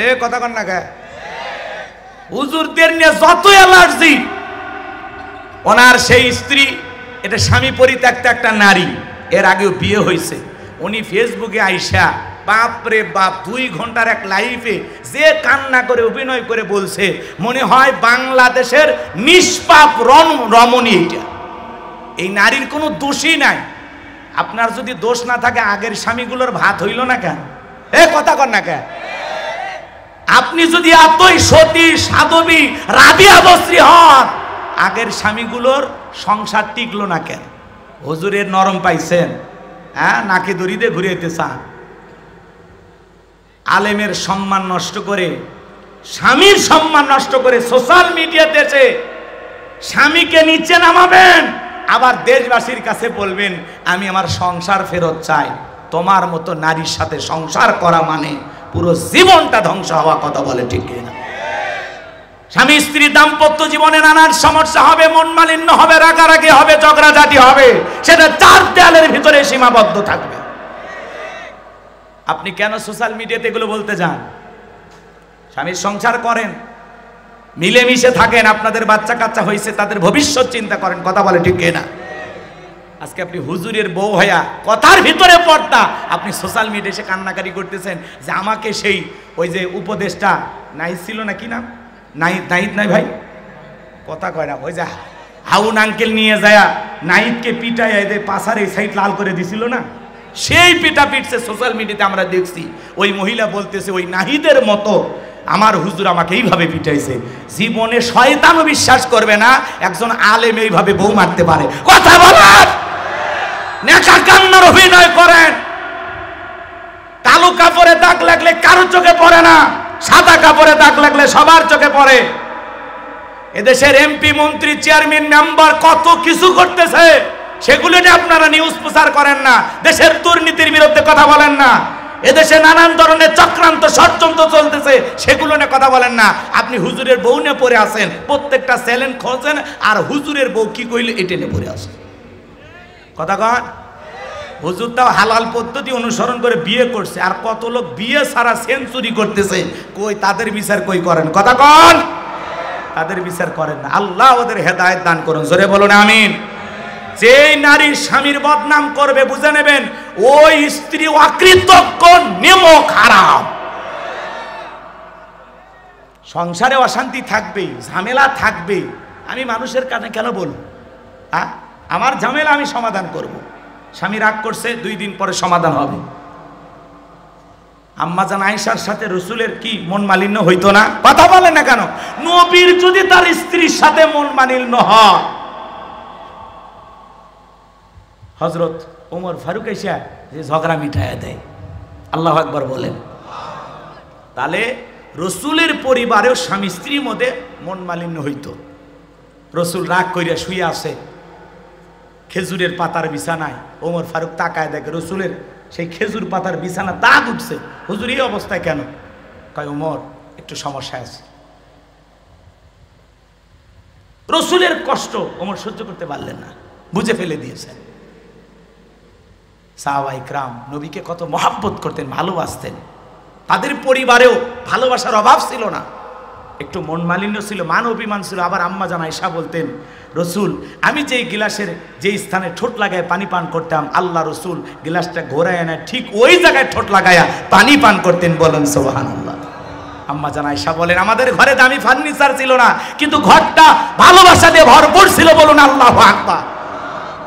এ কথা কন না গায়। হুজুরদের নিয়ে যত অ্যালার্জি, ওনার সেই স্ত্রী, এটা স্বামী পরিত্যক্ত একটা নারী, এর আগেও বিয়ে হয়েছে। উনি ফেসবুকে আইসা বাপরে বাপ 2 ঘন্টার এক লাইভে যে কান্না করে অভিনয় করে বলছে, মনে হয় বাংলাদেশের নিষ্পাপ রমণী। এটা এই নারীর কোনো দোষই নাই। আপনার যদি দোষ না থাকে আগের স্বামীগুলোর ভাত হইল না কেন? এ কথা কর না কেন? আপনি যদি এতই সতী সাধবী রাবিয়া বস্রী হন, আগের স্বামীগুলোর সংসার টিকলো না কেন? হুজুরের নরম পাইছেন, হ্যাঁ, নাকে দড়িতে ঘুরিয়েতে চান। আলেমের সম্মান নষ্ট করে, স্বামীর সম্মান নষ্ট করে সোশ্যাল মিডিয়াতে এসে স্বামীকে নিচে নামাবেন, আবার দেশবাসীর কাছে বলবেন আমি আমার সংসার ফেরত চাই। তোমার মতো নারীর সাথে সংসার করা মানে পুরো জীবনটা ধ্বংস হওয়া। কথা বলে ঠিক না? স্বামী স্ত্রী দাম্পত্য জীবনে নানান সমস্যা হবে, মন মালিন্য হবে, রাগারাগি হবে, ঝগড়াঝাটি হবে, সেটা 4 দেয়ালের ভিতরে সীমাবদ্ধ থাকবে। আপনি কেন সোশ্যাল মিডিয়াতে এগুলো বলতে যান? স্বামীর সংসার করেন, মিলেমিশে থাকেন, আপনাদের বাচ্চা কাচ্চা হয়েছে, তাদের ভবিষ্যৎ চিন্তা করেন। কথা বলে ঠিক না? আজকে আপনি হুজুরের বউ হইয়া কথার ভিতরে পর্দা, আপনি সোশ্যাল মিডিয়ায় এসে কান্নাকারি করতেছেন যে আমাকে সেই ওই যে উপদেশটা নাই ছিল না, কি নাম, নাহিদ নাই ভাই, কথা কয় না, ওই যে হাউন আঙ্কেল নিয়ে যায় নাহিদকে পিটায় এদের পাশার এই সাইড লাল করে দিছিল না, সেই পিটা পিটছে সোশ্যাল মিডিয়াতে আমরা দেখছি। ওই মহিলা বলতেছে ওই নাহিদের মতো আমার হুজুর আমাকে এইভাবে পিটাইছে। জীবনে শয়তানও বিশ্বাস করবে না একজন আলেম এইভাবে বউ মারতে পারে। কথা বলেন, নেকা কান্নার অভিনয় করেন। কালো কাপড়ে দাগ লাগলে কারো চোখে পড়ে না, সাদা কাপড়ে দাগ লাগলে সবার চোখে পড়ে। এদেশের এমপি মন্ত্রী চেয়ারম্যান মেম্বার কত কিছু করতেছে, সেগুলো নিয়ে আপনারা নিউজ প্রচার করেন না, দেশের দুর্নীতির বিরুদ্ধে কথা বলেন না, এদেশে নানান ধরনের চক্রান্ত ষড়যন্ত্র চলতেছে সেগুলো নিয়ে কথা বলেন না। আপনি হুজুরের বউ নিয়ে পড়ে আসেন, প্রত্যেকটা চ্যালেঞ্জ খোঁজেন, আর হুজুরের বউ কি কইলে এটা নিয়ে পড়ে আসেন। কথা কন, হুজুর তাও হালাল পদ্ধতি অনুসরণ করে বিয়ে করছে, আর কত লোক বিয়ে ছাড়া সেঞ্চুরি করতেছে, কই তাদের বিচার কই করেন? কথা কন, তাদের বিচার করেন না। আল্লাহ ওদের হেদায়েত দান করুন, জোরে বলুন আমিন। যে নারী স্বামীর বদনাম করবে বুঝে নেবেন ওই স্ত্রী অকৃতজ্ঞ, নেমক হারাম। সংসারে অশান্তি থাকবেই, ঝামেলা থাকবেই। আমি মানুষের কানে কেন বলবো? আমার ঝামেলা আমি সমাধান করব। স্বামী রাগ করছে, 2 দিন পরে সমাধান হবে। আম্মা জান আয়েশার সাথে রসুলের কি মন মালিন্য হইতো না? কথা বলে না কেন? নবীর যদি তার স্ত্রীর সাথে মন মালিন্য হয়, হযরত ওমর ফারুক এসে যে ঝগড়া মিটাইয়া দেয়, আল্লাহু আকবার বলেন। তাহলে রসুলের পরিবারেও স্বামী স্ত্রীর মধ্যে মন মালিন্য হইতো। রসুল রাগ কইরা শুয়ে আছে খেজুরের পাতার বিছানায়, ওমর ফারুক তাকায় দেখে রসুলের সেই খেজুর পাতার বিছানা দাগ উঠছে। হুজুর এই অবস্থায় কেন? কয় ওমর একটু সমস্যা আছে। রসুলের কষ্ট ওমর সহ্য করতে পারলেন না, বুঝে ফেলে দিয়েছেন। সাহাবায়ে কিরাম নবীকে কত মহব্বত করতেন, ভালোবাসতেন। তাদের পরিবারেও ভালোবাসার অভাব ছিল না, একটু মন মালিন্য ছিল, মান অভিমান ছিল। আবার আম্মা জান আয়েশা বলতেন, রসুল আমি যেই গিলাসের যেই স্থানে ঠোঁট লাগায় পানি পান করতাম, আল্লাহ রসুল গিলাসটা ঘোরায় না ঠিক ওই জায়গায় ঠোঁট লাগায়া পানি পান করতেন। বলেন সুবহানাল্লাহ। আম্মা জান আয়েশা বলেন, আমাদের ঘরে দামি ফার্নিচার ছিল না, কিন্তু ঘরটা ভালোবাসা দিয়ে ভরপুর ছিল। বলুন আল্লাহু আকবার।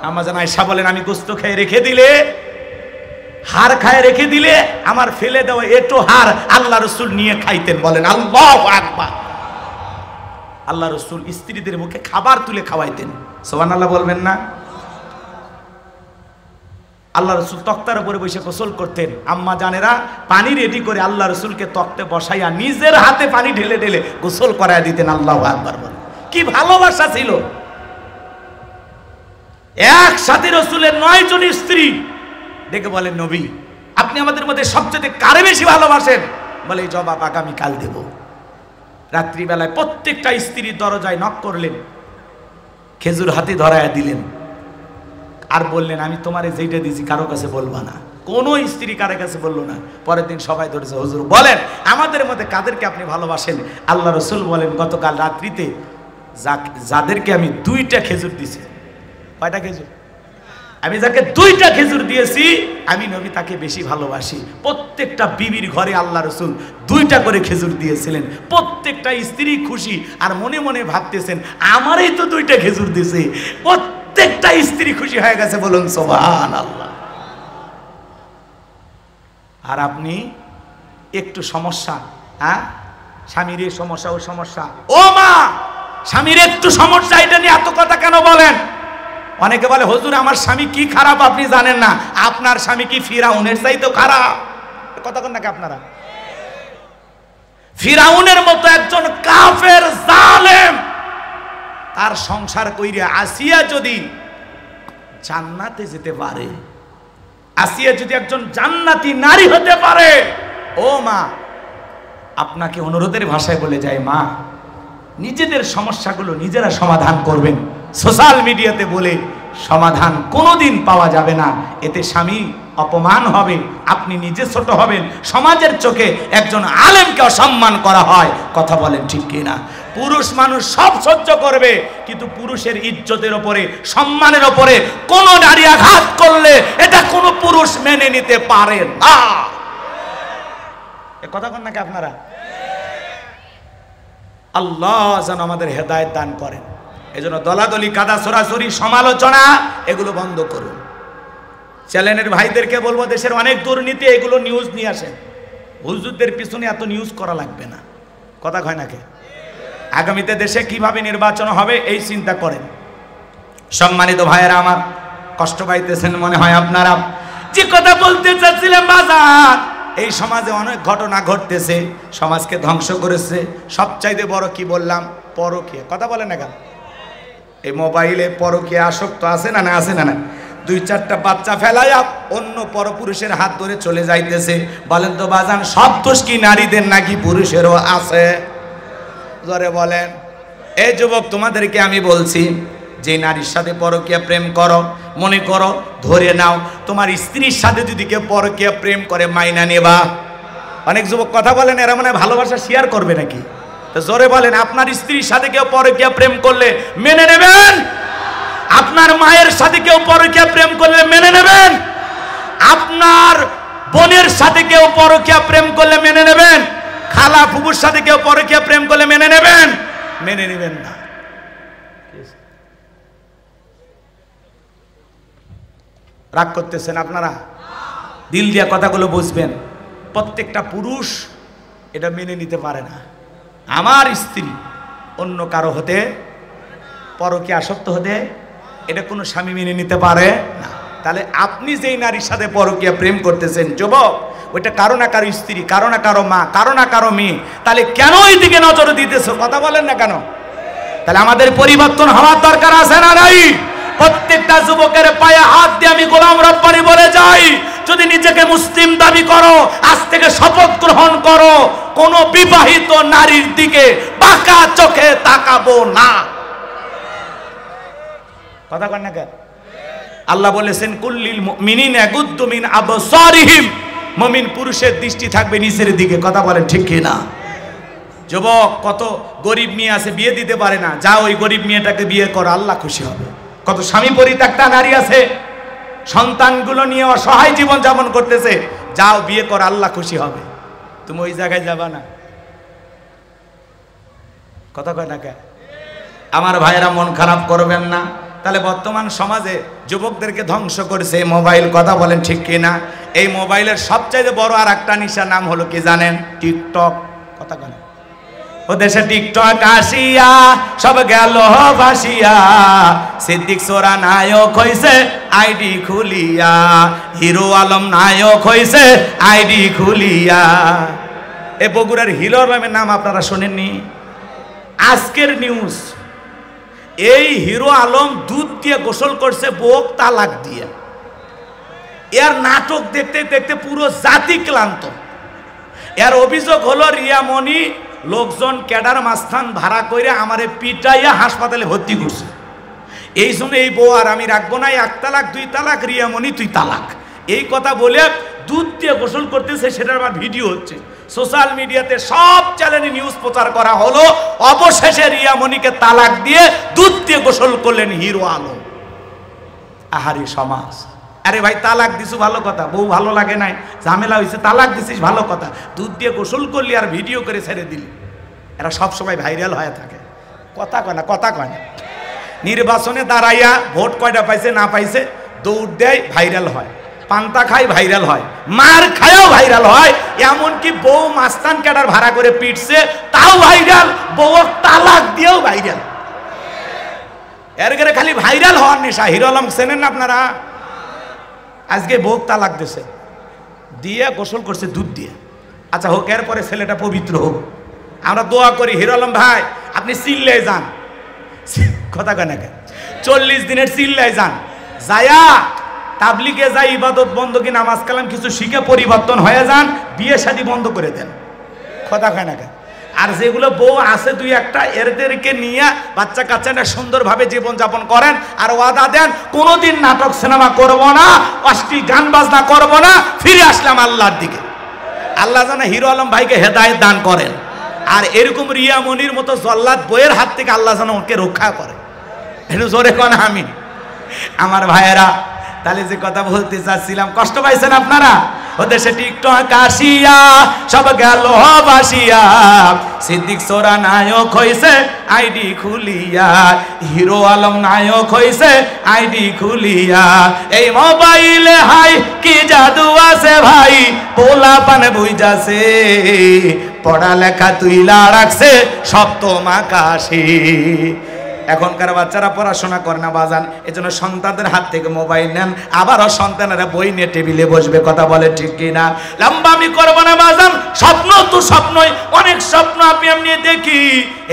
আম্মা জান আয়েশা বলেন, আমি গোশত খেয়ে রেখে দিলে, হাড় খায় রেখে দিলে, আমার ফেলে দেওয়া এটো হাড় আল্লাহ রসুল নিয়ে খাইতেন। বলেন আল্লাহু আকবার। আল্লাহ রসুল স্ত্রীদের মুখে খাবার তুলে খাওয়াইতেন। সুবহানাল্লাহ বলবেন না? আল্লাহ রসুল তক্তার উপরে বসে গোসল করতেন। আম্মা জানেরা পানি রেডি করে আল্লাহ রসুলকে তক্তে বসাইয়া নিজের হাতে পানি ঢেলে ঢেলে গোসল করায় দিতেন। আল্লাহু আকবার বলেন। কি ভালোবাসা ছিল! একসাথে রসুলের 9 জন স্ত্রী দেখে বলেন, নবী আপনি আমাদের মধ্যে সবচেয়ে কারে বেশি ভালোবাসেন? বলে জবাব আগামীকাল দেব। রাত্রিবেলায় প্রত্যেকটা স্ত্রীর দরজায় নক করলেন, খেজুর হাতে ধরায়া দিলেন, আর বললেন আমি তোমারে যেটা দিয়েছি কারো কাছে বলবা না। কোনো স্ত্রী কারো কাছে বললো না। পরের দিন সবাই ধরেছে, হুজুর বলেন আমাদের মধ্যে কাদেরকে আপনি ভালোবাসেন? আল্লাহ রসুল বলেন, গতকাল রাত্রিতে যাদেরকে আমি 2টা খেজুর দিয়েছি। কয়টা খেজুর? আমি যাকে 2টা খেজুর দিয়েছি, আমি নবী তাকে বেশি ভালোবাসি। প্রত্যেকটা বিবির ঘরে আল্লাহ রসুল 2টা করে খেজুর দিয়েছিলেন। প্রত্যেকটা স্ত্রী খুশি, আর মনে মনে ভাবতেছেন আমারই তো 2টা খেজুর দিয়েছে। প্রত্যেকটা স্ত্রী খুশি হয়ে গেছে। বলুন সুবহানাল্লাহ। আর আপনি একটু সমস্যা, স্বামীর এই সমস্যা ও সমস্যা, ও মা স্বামীর একটু সমস্যা, এটা নিয়ে এত কথা কেন বলেন? অনেকে বলে হুজুর আমার স্বামী কি খারাপ আপনি জানেন না। আপনার স্বামী কি ফিরাউনের চাইতে খারাপ? কথা বলেন নাকি আপনারা? ফিরাউনের মতো একজন কাফের জালেম তার সংসার কইরে আসিয়া যদি জান্নাতে যেতে পারে, আসিয়া যদি একজন জান্নাতি নারী হতে পারে, ও মা আপনাকে অনুরোধের ভাষায় বলে যায়, মা নিজেদের সমস্যাগুলো নিজেরা সমাধান করবেন। সোশ্যাল মিডিয়াতে বলে সমাধান কোনোদিন পাওয়া যাবে না। এতে স্বামী অপমান হবে, আপনি নিজে ছোট হবেন, সমাজের চোখে একজন আলেমকে অসম্মান করা হয়। কথা বলেন ঠিক কিনা? পুরুষ মানুষ সব সহ্য করবে, কিন্তু পুরুষের ইজ্জতের ওপরে, সম্মানের ওপরে কোন নারী আঘাত করলে এটা কোনো পুরুষ মেনে নিতে পারে না। এ কথা বলেন নাকি আপনারা? আল্লাহ যেন আমাদের হেদায়েত দান করেন। এজন্য দলাদলি, কাদা ছড়াছড়ি, সমালোচনা এগুলো বন্ধ করুন। চ্যানেলের ভাইদেরকে বলবো, দেশের অনেক দুর্নীতি, এগুলো নিউজ নিয়ে আসেন। হুজুরদের পিছনে এত নিউজ করা লাগবে না। কথা কয় নাকি? আগামীতে দেশে কিভাবে নির্বাচন হবে এই চিন্তা করেন। সম্মানিত ভাইয়েরা আমার, কষ্ট পাইতেছেন মনে হয় আপনারা। যে কথা বলতে চাচ্ছিলাম, বাজার এই সমাজে অনেক ঘটনা ঘটতেছে, সমাজকে ধ্বংস করেছে। সবচাইতে বড় কি বললাম? পরকীয়া। কথা বলেন না কেন? এই মোবাইলে পরকীয়া আসক্ত আছে না? না আছে না? না, 2-4টা বাচ্চা ফেলাইয়া অন্য পরপুরুষের হাত ধরে চলে যাইতেছে। বলেন তো বাজান, সব দোষ কি নারীদের নাকি পুরুষেরও আছে? জোরে বলেন। এই যুবক, তোমাদেরকে আমি বলছি, যে নারীর সাথে পরকীয়া প্রেম করো, মনে করো ধরে নাও তোমার স্ত্রীর সাথে যদি কেউ পরকীয়া প্রেম করে মাইনা নেবা? অনেক যুবক কথা বলেন এরা মানে ভালোবাসা শেয়ার করবে নাকি? তো জোরে বলেন, আপনার স্ত্রীর সাথে কেউ পরকীয়া প্রেম করলে মেনে নেবেন? আপনার মায়ের সাথে কেউ পরকীয়া প্রেম করলে মেনে নেবেন? আপনার বোনের সাথে কেউ পরকীয়া প্রেম করলে মেনে নেবেন? খালা ফুফুর সাথে কেউ পরকীয়া প্রেম করলে মেনে নেবেন? মেনে নেবেন না। রাগ করতেছেন আপনারা? দিল দিয়া কথাগুলো বুঝবেন। প্রত্যেকটা পুরুষ এটা মেনে নিতে পারে না। আমার স্ত্রী অন্য কারো হতে, পরকীয়া আসক্ত হতে, এটা কোনো স্বামী মেনে নিতে পারে না। তাহলে আপনি যেই নারীর সাথে পরকীয়া প্রেম করতেছেন যুবক, ওইটা কারো না কারো স্ত্রী, কারো না কারো মা, কারো না কারো মেয়ে। তাহলে কেন এই দিকে নজর দিতেছ? কথা বলেন না কেন? তাহলে আমাদের পরিবর্তন হওয়ার দরকার আছে না নাই? প্রত্যেকটা যুবকের পায়ে হাত দিয়ে আমি গোলাম রব্বানী বলে যাই, যদি নিজেকে মুসলিম দাবি করো, আজ থেকে শপথ গ্রহণ করো, কোন বিবাহিত নারীর দিকে বাঁকা চোখে তাকাবো না। কথা কন না কেন? আল্লাহ বলেছেন, কুল্লিল মুমিনিনা ইয়াগুদ্দু মিন আবসারিহিম, মুমিন পুরুষের দৃষ্টি থাকবে নিচের দিকে। কথা বলেন ঠিক কি না? যুবক, কত গরিব মেয়ে আছে বিয়ে দিতে পারে না, যাও ওই গরিব মেয়েটাকে বিয়ে করো, আল্লাহ খুশি হবে। কত স্বামী পরিত্যক্তা নারী আছে, সন্তানগুলো নিয়ে অসহায় জীবন যাপন করতেছে, যাও বিয়ে করো, আল্লাহ খুশি হবে। তুমি ওই জায়গায় যাবা না। কথা কয় না কে? আমার ভাইয়েরা মন খারাপ করবেন না। তাহলে বর্তমান সমাজে যুবকদেরকে ধ্বংস করেছে মোবাইল। কথা বলেন ঠিক কিনা? এই মোবাইলের সবচাইতে বড় আর একটা নিশার নাম হলো কি জানেন? টিকটক। কথা কেন? ও দেশে টিকটক আসিয়া সব গেল ভাসিয়া, সিদ্দিক সোরা নায়ক হইছে আইডি খুলিয়া, হিরো আলম নায়ক হইছে আইডি খুলিয়া। এ বগুড়ার হিরো আলমের নাম আপনারা শোনেননি? আজকের নিউজ, এই হিরো আলম দুধ দিয়ে গোসল করছে বউক তালাক দিয়ে। এর নাটক দেখতে দেখতে পুরো জাতি ক্লান্ত। এর অভিযোগ হলো রিয়ামণি লোকজন ক্যাডার মাস্তান ভাড়া করে আমারে পিটাইয়া হাসপাতালে ভর্তি করছে। এই জন্য এই বউ আর আমি রাখবো না, 1 তালাক 2 তালাক, রিয়ামণি তুই তালাক, এই কথা বলে দুধ দিয়ে গোসল করতেছে। সেটার আবার ভিডিও হচ্ছে সোশ্যাল মিডিয়াতে, সব চ্যানেলে নিউজ প্রচার করা হলো। অবশেষে রিয়ামণিকে তালাক দিয়ে দুধ দিয়ে গোসল করলেন হিরো আলম। আহারি সমাজ। আরে ভাই, তালাক দিছু ভালো কথা, বউ ভালো লাগে নাই, ঝামেলা হয়েছে, তালাক দিছিস ভালো কথা, দুধ দিয়ে গোসল করলি আর ভিডিও করে ছেড়ে দিলি। এরা সবসময় ভাইরাল হয়ে থাকে। কথা কয় না? কথা কয় না? নির্বাচনে দাঁড়াইয়া ভোট কয়টা পাইছে না পাইছে দৌড় দেয়, ভাইরাল হয়। পান্তা খায়, ভাইরাল হয়। মার খায়ও ভাইরাল হয়। এমনকি বউ মাস্তান ক্যাডার ভাড়া করে পিটছে, তাও ভাইরাল। বউ তালাক দিয়েও ভাইরাল। এর গেলে খালি ভাইরাল হওয়ার নেশা। হিরো আলম চেনেন না আপনারা? আজকে বউ তালাক দিছে, দিয়ে গোসল করছে দুধ দিয়ে। আচ্ছা হোক, এরপরে ছেলেটা পবিত্র হোক, আমরা দোয়া করি। হিরো আলম ভাই, আপনি চিল্লায় যান। কথা কয় না? 40 দিনের চিল্লায় যান, যায়া তাবলিগে যাই, ইবাদত বন্দী নামাজ কালাম কিছু শিখে পরিবর্তন হয়ে যান, বিয়ে শাদী বন্ধ করে দেন। কথা কয় না? আর যেগুলো বউ আছে 2-1টা, এদেরকে নিয়ে বাচ্চা কাচ্চারা সুন্দরভাবে জীবনযাপন করেন। আর ওয়াদা দেন, কোনোদিন নাটক সিনেমা করব না, অশ্লীল গান বাজনা করব না, ফিরে আসলাম আল্লাহর দিকে। আল্লাহ যেন হিরো আলম ভাইকে হেদায়েত দান করেন। আর এরকম রিয়ামণির মতো জল্লাদ বইয়ের হাত থেকে আল্লাহ যেন ওকে রক্ষা করে। একটু জোরে কোন আমি। আমার ভাইয়েরা, তাহলে যে কথা বলতে চাচ্ছিলাম, কষ্ট পাইছেন আপনারা? ও দেশে টিকটক আসিয়া সব গেল ভাসিয়া, সিদ্দিক সোরা নায়ক হইছে আইডি খুলিয়া, হিরো আলম নায়ক হইছে আইডি খুলিয়া। এই মোবাইলে হাই কি জাদু আছে ভাই, পোলা পান বুঝাছে, পড়ালেখা তুইলা রাখছে সপ্তম আকাশে। এখনকার বাচ্চারা পড়াশোনা করে না বাজান, এজন্য সন্তানদের হাত থেকে মোবাইল নেন, আবারও সন্তানেরা বই নিয়ে টেবিলে বসবে। কথা বলে ঠিক কিনা? লম্বা আমি করবো না বাজান, স্বপ্ন তো স্বপ্নই, অনেক স্বপ্ন আমি এমনি দেখি,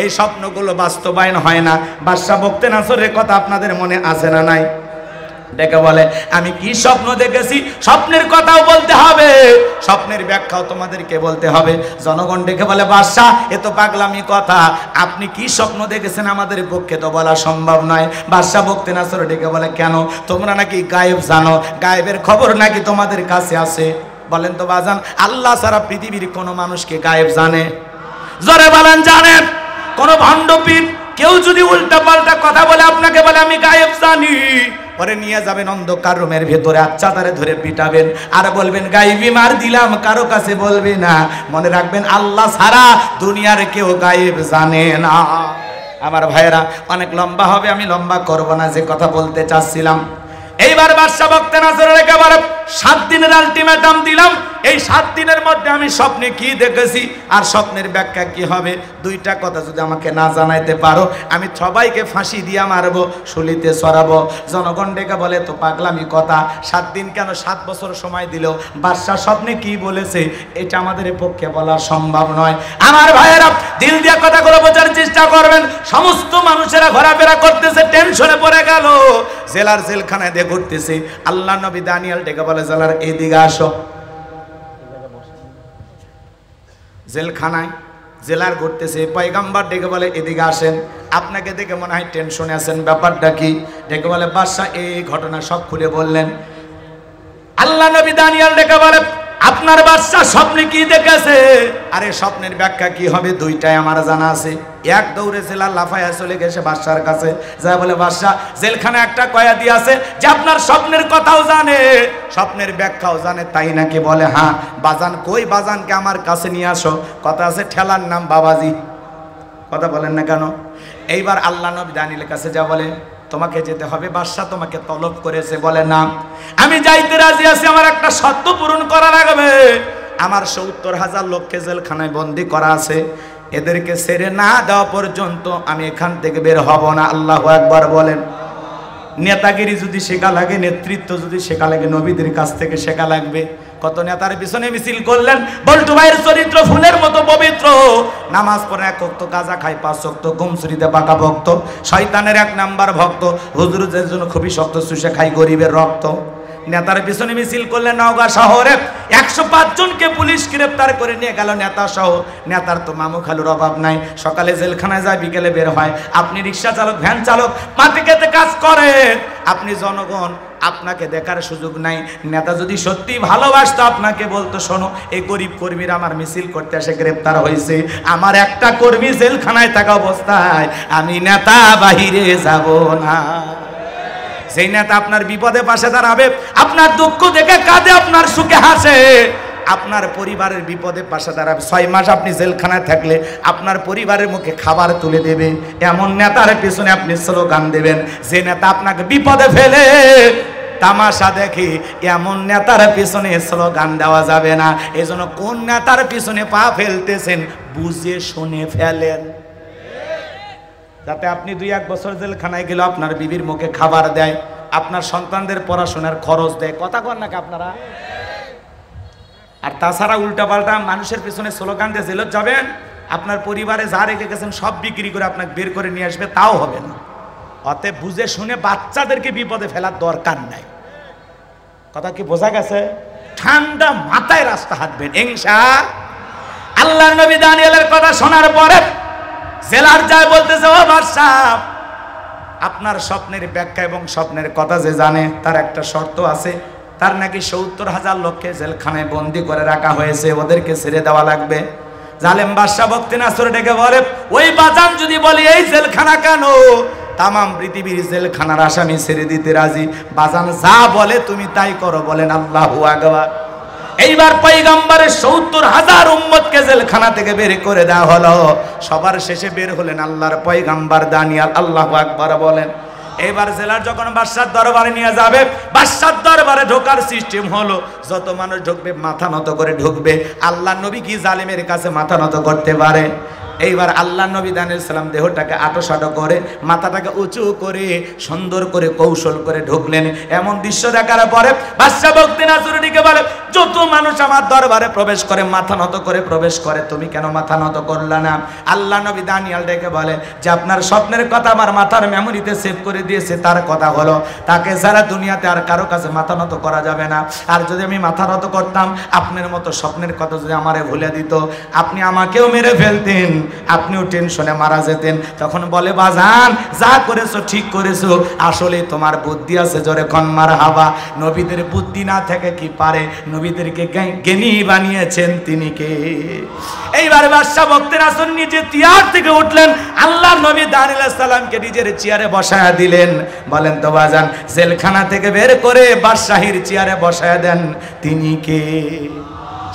এই স্বপ্নগুলো বাস্তবায়ন হয় না। বাদশা বক্তে নাসরের কথা আপনাদের মনে আছে না নাই? ডেকে বলে আমি কি স্বপ্ন দেখেছি, স্বপ্নের কথাও বলতে হবে, স্বপ্নের ব্যাখ্যাও তোমাদেরকে বলতে হবে। জনগণ ডেকে বলে বাদশা এ তো পাগলামি কথা, আপনি কি স্বপ্ন দেখেছেন আমাদের পক্ষে তো বলা সম্ভব নয়। বাদশা বক্তে নাসর ডেকে বলে কেন, তোমরা নাকি গায়েব জানো, গায়েবের খবর নাকি তোমাদের কাছে আছে? বলেন তো বাজান, আল্লাহ সারা পৃথিবীর কোন মানুষকে গায়েব জানে? জোরে বলেন জানেন? কোন ভণ্ডপীর কেউ যদি উল্টা পাল্টা কথা বলে আপনাকে বলে আমি গায়েব জানি, পরে নিয়ে যাবেন অন্ধকার রুমের ভেতরে, আচ্ছা তারে ধরে পিটাবেন আর বলবেন গায়েবী মার দিলাম, কারো কাছে বলবে না। মনে রাখবেন আল্লাহ ছাড়া দুনিয়ার কেউ গায়েব জানে না। আমার ভাইয়েরা অনেক লম্বা হবে, আমি লম্বা করব না, যে কথা বলতে চাচ্ছিলাম। এইবার বাদশা বক্তে নাসরের একেবারে 7 দিনের আলটিমেটাম দিলাম, এই 7 দিনের মধ্যে আমি স্বপ্নে কি দেখেছি আর স্বপ্নের ব্যাখ্যা কি হবে, দুইটা কথা যদি আমাকে না জানাইতে পারো আমি সবাইকে ফাঁসি দিয়া মারবো, শুলিতে সরাবো। জনগণ ডেকে বলে তো পাগলামি কথা, 7 দিন কেন 7 বছর সময় দিল, বাদশা স্বপ্নে কি বলেছে এটা আমাদের পক্ষে বলা সম্ভব নয়। আমার ভাইয়েরা দিল দিয়ে কথাগুলো বোঝার চেষ্টা করবেন। সমস্ত মানুষেরা ঘোরাফেরা করতেছে, টেনশনে পড়ে গেল, জেলার জেলখানায় দিয়ে ঘুরতেছে। আল্লাহ নবী দানিয়েল ডেকে বলে জেলার এইদিকে আসো। জেলখানায় জেলার ঘুরতেছে, পয়গম্বর ডেকে বলে এদিকে আসেন। আপনাকে দেখে মনে হয় টেনশনে আছেন, ব্যাপারটা কি? ডেকে বলে বাদশা এই ঘটনা সব খুলে বললেন। আল্লাহ নবী দানিয়েল ডেকে বলে আপনার বাদশা স্বপ্নে কি দেখেছে? আরে স্বপ্নের ব্যাখ্যা কি হবে দুইটাই আমার জানা আছে। এক দৌড়ে জেলা লাফায়া চলে গেছে বাদশার কাছে, যা বলে বাদশা জেলখানে একটা কয়েদি আছে যে আপনার স্বপ্নের কথাও জানে, স্বপ্নের ব্যাখ্যাও জানে, তাই নাকি? বলে হ্যাঁ। বাজান কই? বাজানকে আমার কাছে নিয়ে আসো। কথা আছে ঠেলার নাম বাবাজি, কথা বলেন না কেন? এইবার আল্লাহ নবী দানিয়েলের কাছে যা বলে তোমাকে যেতে হবে, বাদশা তোমাকে তলব করেছে। বলে না আমি যাইতে রাজি আছি, আমার একটা শর্ত পূরণ করা লাগবে। আমার 70,000 লোককে জেলখানায় বন্দি করা আছে, এদেরকে ছেড়ে না দেওয়া পর্যন্ত আমি এখান থেকে বের হব না। আল্লাহু আকবার বলেন। নেতাগিরি যদি শেখা লাগে, নেতৃত্ব যদি শেখা লাগে, নবীদের কাছ থেকে শেখা লাগবে। কত নেতার পিছনে মিছিল করলেন, বল্টু ভাইয়ের চরিত্র ফুলের মতো পবিত্র, নামাজ পড়ে 1 ওয়াক্ত, গাঁজা খায় 5 ওয়াক্ত, ঘুমসুরিতে পাকা ভক্ত, শয়তানের 1 নাম্বার ভক্ত, হুজুরদের জন্য খুবই শক্ত, চুষে খাই গরিবের রক্ত। নেতার পিছনে মিছিল করলেন, নওগাঁ শহরে 105 জনকে পুলিশ গ্রেফতার করে নিয়ে গেল, নেতা সহ। নেতার তো মামু খালুর অভাব নাই, সকালে জেলখানায় যায়, বিকেলে বের হয়। আপনি রিক্সা চালক, ভ্যান চালক, মাটি খেতে কাজ করেন, আপনি জনগণ, আপনাকে দেখার সুযোগ নাই। নেতা যদি সত্যি ভালোবাসতো আপনাকে বলতো শোনো এই গরিব কর্মীরা আমার মিছিল করতে এসে গ্রেফতার হয়েছে, আমার একটা কর্মী জেলখানায় থাকা অবস্থায় আমি নেতা বাহিরে যাব না। সেই নেতা আপনার বিপদে পাশে দাঁড়াবে, আপনার দুঃখ দেখে কাঁদে, আপনার সুখে হাসে, আপনার পরিবারের বিপদে পাশে দাঁড়াবে। 6 মাস আপনি জেলখানায় থাকলে আপনার পরিবারের মুখে খাবার তুলে দেবে, এমন নেতার পেছনে আপনি স্লোগান দেবেন। যে নেতা আপনাকে বিপদে ফেলে তামাশা দেখে, এমন নেতার পিছনে স্লোগান দেওয়া যাবে না। এজন্য কোন নেতার পিছনে পা ফেলতেছেন বুঝে শুনে ফেলেন, যাতে আপনি 2-1 বছর জেলখানায় গেলে আপনার বিবির মুখে খাবার দেয়, আপনার সন্তানদের পড়াশোনার খরচ দেয়। কথা কন নাকি আপনারা? আর তাছাড়া উল্টাপাল্টা মানুষের পিছনে স্লোগান দিয়ে জেলত যাবেন, আপনার পরিবারে যা রেখে গেছেন সব বিক্রি করে আপনাকে বের করে নিয়ে আসবে, তাও হবে না। অতএব বুঝে শুনে বাচ্চাদেরকে বিপদে ফেলার দরকার নাই। কথা কি বোঝা গেছে? ঠান্ডা মাথায় রাস্তা হাঁটবেন ইনশাআল্লাহ। আল্লাহর নবী দানিয়েলের কথা শোনার পরে জেলার যায় বলতেছে ও বাদশা, আপনার স্বপ্নের ব্যাখ্যা এবং স্বপ্নের কথা যে জানে তার একটা শর্ত আছে, তার নাকি 70,000 লোককে জেলখানায় বন্দি করে রাখা হয়েছে, ওদেরকে ছেড়ে দেওয়া লাগবে। জালেম বাদশা বক্তে নাসর ডেকে বলে ওই বাজান যদি বলি এই জেলখানা কেন, তামাম পৃথিবীর জেলখানার আসামি ছেড়ে দিতে রাজি। বাজান যা বলে তুমি তাই করো। বলেন আল্লাহু আকবার। এইবার পয়গম্বরের 70,000 উম্মতকে জেলখানা থেকে বের করে দেওয়া হলো। সবার শেষে বের হলেন আল্লাহর পয়গম্বর দানিয়েল। আল্লাহু আকবার বলেন। এবার জেলার যখন বাদশার দরবারে নিয়ে যাবে, বাদশার দরবারে ঢোকার সিস্টেম হলো যত মানুষ ঢুকবে মাথা নত করে ঢুকবে। আল্লাহ নবী কি জালেমের কাছে মাথা নত করতে পারে? এইবার আল্লাহ নবী দানিয়েল সালাম দেহটাকে আটোসাটো করে মাথাটাকে উঁচু করে সুন্দর করে কৌশল করে ঢুকলেন। এমন দৃশ্য দেখার পরে বাদশা বখতি নাসরুদ্দিনকে বলে, যত মানুষ আমার দরবারে প্রবেশ করে মাথা নত করে প্রবেশ করে, তুমি কেন মাথা নত করলা না? আল্লাহ নবী দানিয়েল ডেকে বলে যে আপনার স্বপ্নের কথা আমার মাথার মেমোরিতে সেভ করে দিয়েছে। তার কথা হলো তাকে সারা দুনিয়াতে আর কারো কাছে মাথা নত করা যাবে না। আর যদি আমি মাথা নত করতাম, আপনার মতো স্বপ্নের কথা যদি আমারে ভুলে দিত, আপনি আমাকেও মেরে ফেলতেন, আপনিও টেনশনে মারা যেতেন। তখন বলে, বাজান যা করেছো ঠিক করেছো, আসলে তোমার বুদ্ধি আছে, জোরে কোন মারহাবা। নবীদের বুদ্ধি না থেকে কি পারে? নবীদেরকে জ্ঞানী বানিয়েছেন তিনি কে? এইবার বাদশা বখতি নাসর নিজে চেয়ার থেকে উঠলেন, আল্লাহর নবী দানিয়েল সালামকে নিজের চেয়ারে বসায়া দিলেন। বলেন তো বাজান, জেলখানা থেকে বের করে বাদশাহীর চেয়ারে বসায়া দেন, তিনি কে?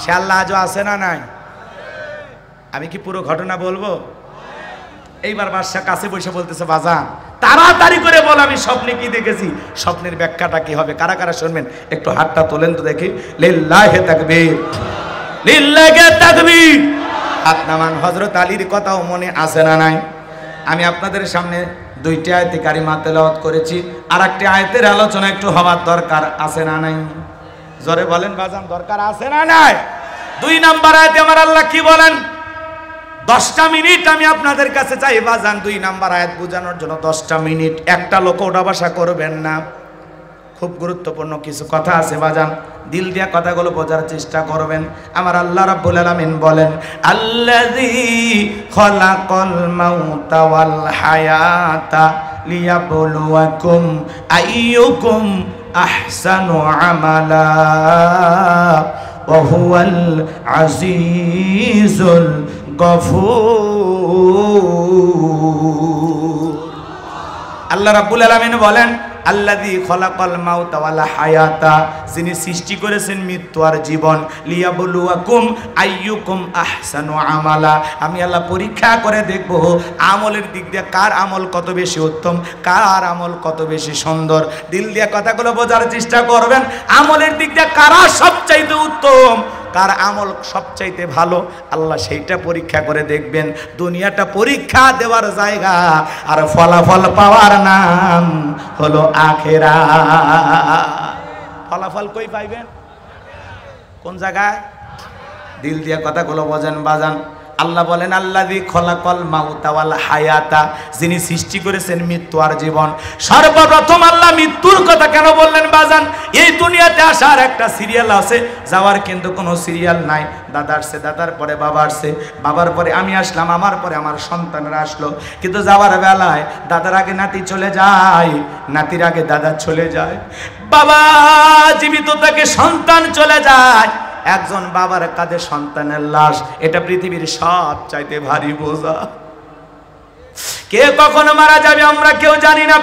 সে আল্লাহ আজও আছে না নাই? আমি কি পুরো ঘটনা বলবো? এইবার বাদশা কাছে বসে বলতেছে, বাজান তাড়াতাড়ি করে বল আমি স্বপ্নে কি দেখেছি, স্বপ্নের ব্যাখ্যাটা কি হবে? কারা কারা শুনবেন একটু হাতটা তোলেন তো দেখি। লিল্লাহি তাকবীর, লিল্লাহি তাকবীর। হাত নামান। হযরত আলীর কথাও মনে আছে না নাই? আমি আপনাদের সামনে দুইটি আয়াতে কারিমা তেলাওয়াত করেছি, আর একটি আয়াতের আলোচনা একটু হওয়ার দরকার আছে না নাই? জোরে বলেন বাজান, দরকার আছে না নাই? 2 নাম্বার আয়াতে আমার আল্লাহ কি বলেন? 10টা মিনিট আমি আপনাদের কাছে চাই বাজান, 2 নাম্বার আয়াত বোঝানোর জন্য 10টা মিনিট। একটা লোক ওটা ভাষা করবেন না, খুব গুরুত্বপূর্ণ কিছু কথা আছে বাজান, দিল দিয়া কথাগুলো বোঝার চেষ্টা করবেন। আমার আল্লাহ রাব্বুল আলামিন বলেন, আল্লাযী খলাকাল মাউতা ওয়াল হায়াতা লিয়াবলুয়াকুম আইয়ুকুম আহসানু আমালা ওয়া হুয়াল আজিজুল গফুর। আল্লাহ রাব্বুল আলামিন বলেন, আল্লাযী খলাকাল মাউতা ওয়াল হায়াতা, যিনি সৃষ্টি করেছেন মৃত্যু আর জীবন, লিয়াবলুয়াকুম আইয়ুকুম আহসানু আমালা, আমি আল্লাহ পরীক্ষা করে দেখব আমলের দিক দিয়ে কার আমল কত বেশি উত্তম, কার আমল কত বেশি সুন্দর। দিল দিয়ে কথাগুলো বোঝার চেষ্টা করবেন, আমলের দিক দিয়ে কারা সবচাইতে উত্তম, কার আমল সবচাইতে ভালো, আল্লাহ সেইটা পরীক্ষা করে দেখবেন। দুনিয়াটা পরীক্ষা দেওয়ার জায়গা, আর ফলাফল পাওয়ার নাম হলো আখিরাত। ফলাফল কই পাইবেন? কোন জায়গায়? দিল দিয়ে কথাগুলো বোঝেন বাজান। আল্লাহ বলেন, আল্লাযী খলাকাল মাউতা ওয়াল হায়াতা, যিনি সৃষ্টি করেছেন মৃত্যু আর জীবন। সর্বপ্রথম আল্লাহ মৃত্যুর কথা কেন বললেন বাজান? এই দুনিয়াতে আসার একটা সিরিয়াল আছে, যাওয়ার কিন্তু কোনো সিরিয়াল নাই। দাদা আসছে, দাদার পরে বাবা আসছে, বাবার পরে আমি আসলাম, আমার পরে আমার সন্তানরা আসলো। কিন্তু যাওয়ার বেলায় দাদার আগে নাতি চলে যায়, নাতির আগে দাদা চলে যায়, বাবা জীবিত থাকে সন্তান চলে যায়। একজন বাবার কাঁধে সন্তানের লাশ, এটা পৃথিবীর সবচাইতে ভারী বোঝা। কে কখন মারা যাবে আমরা কেউ জানি না।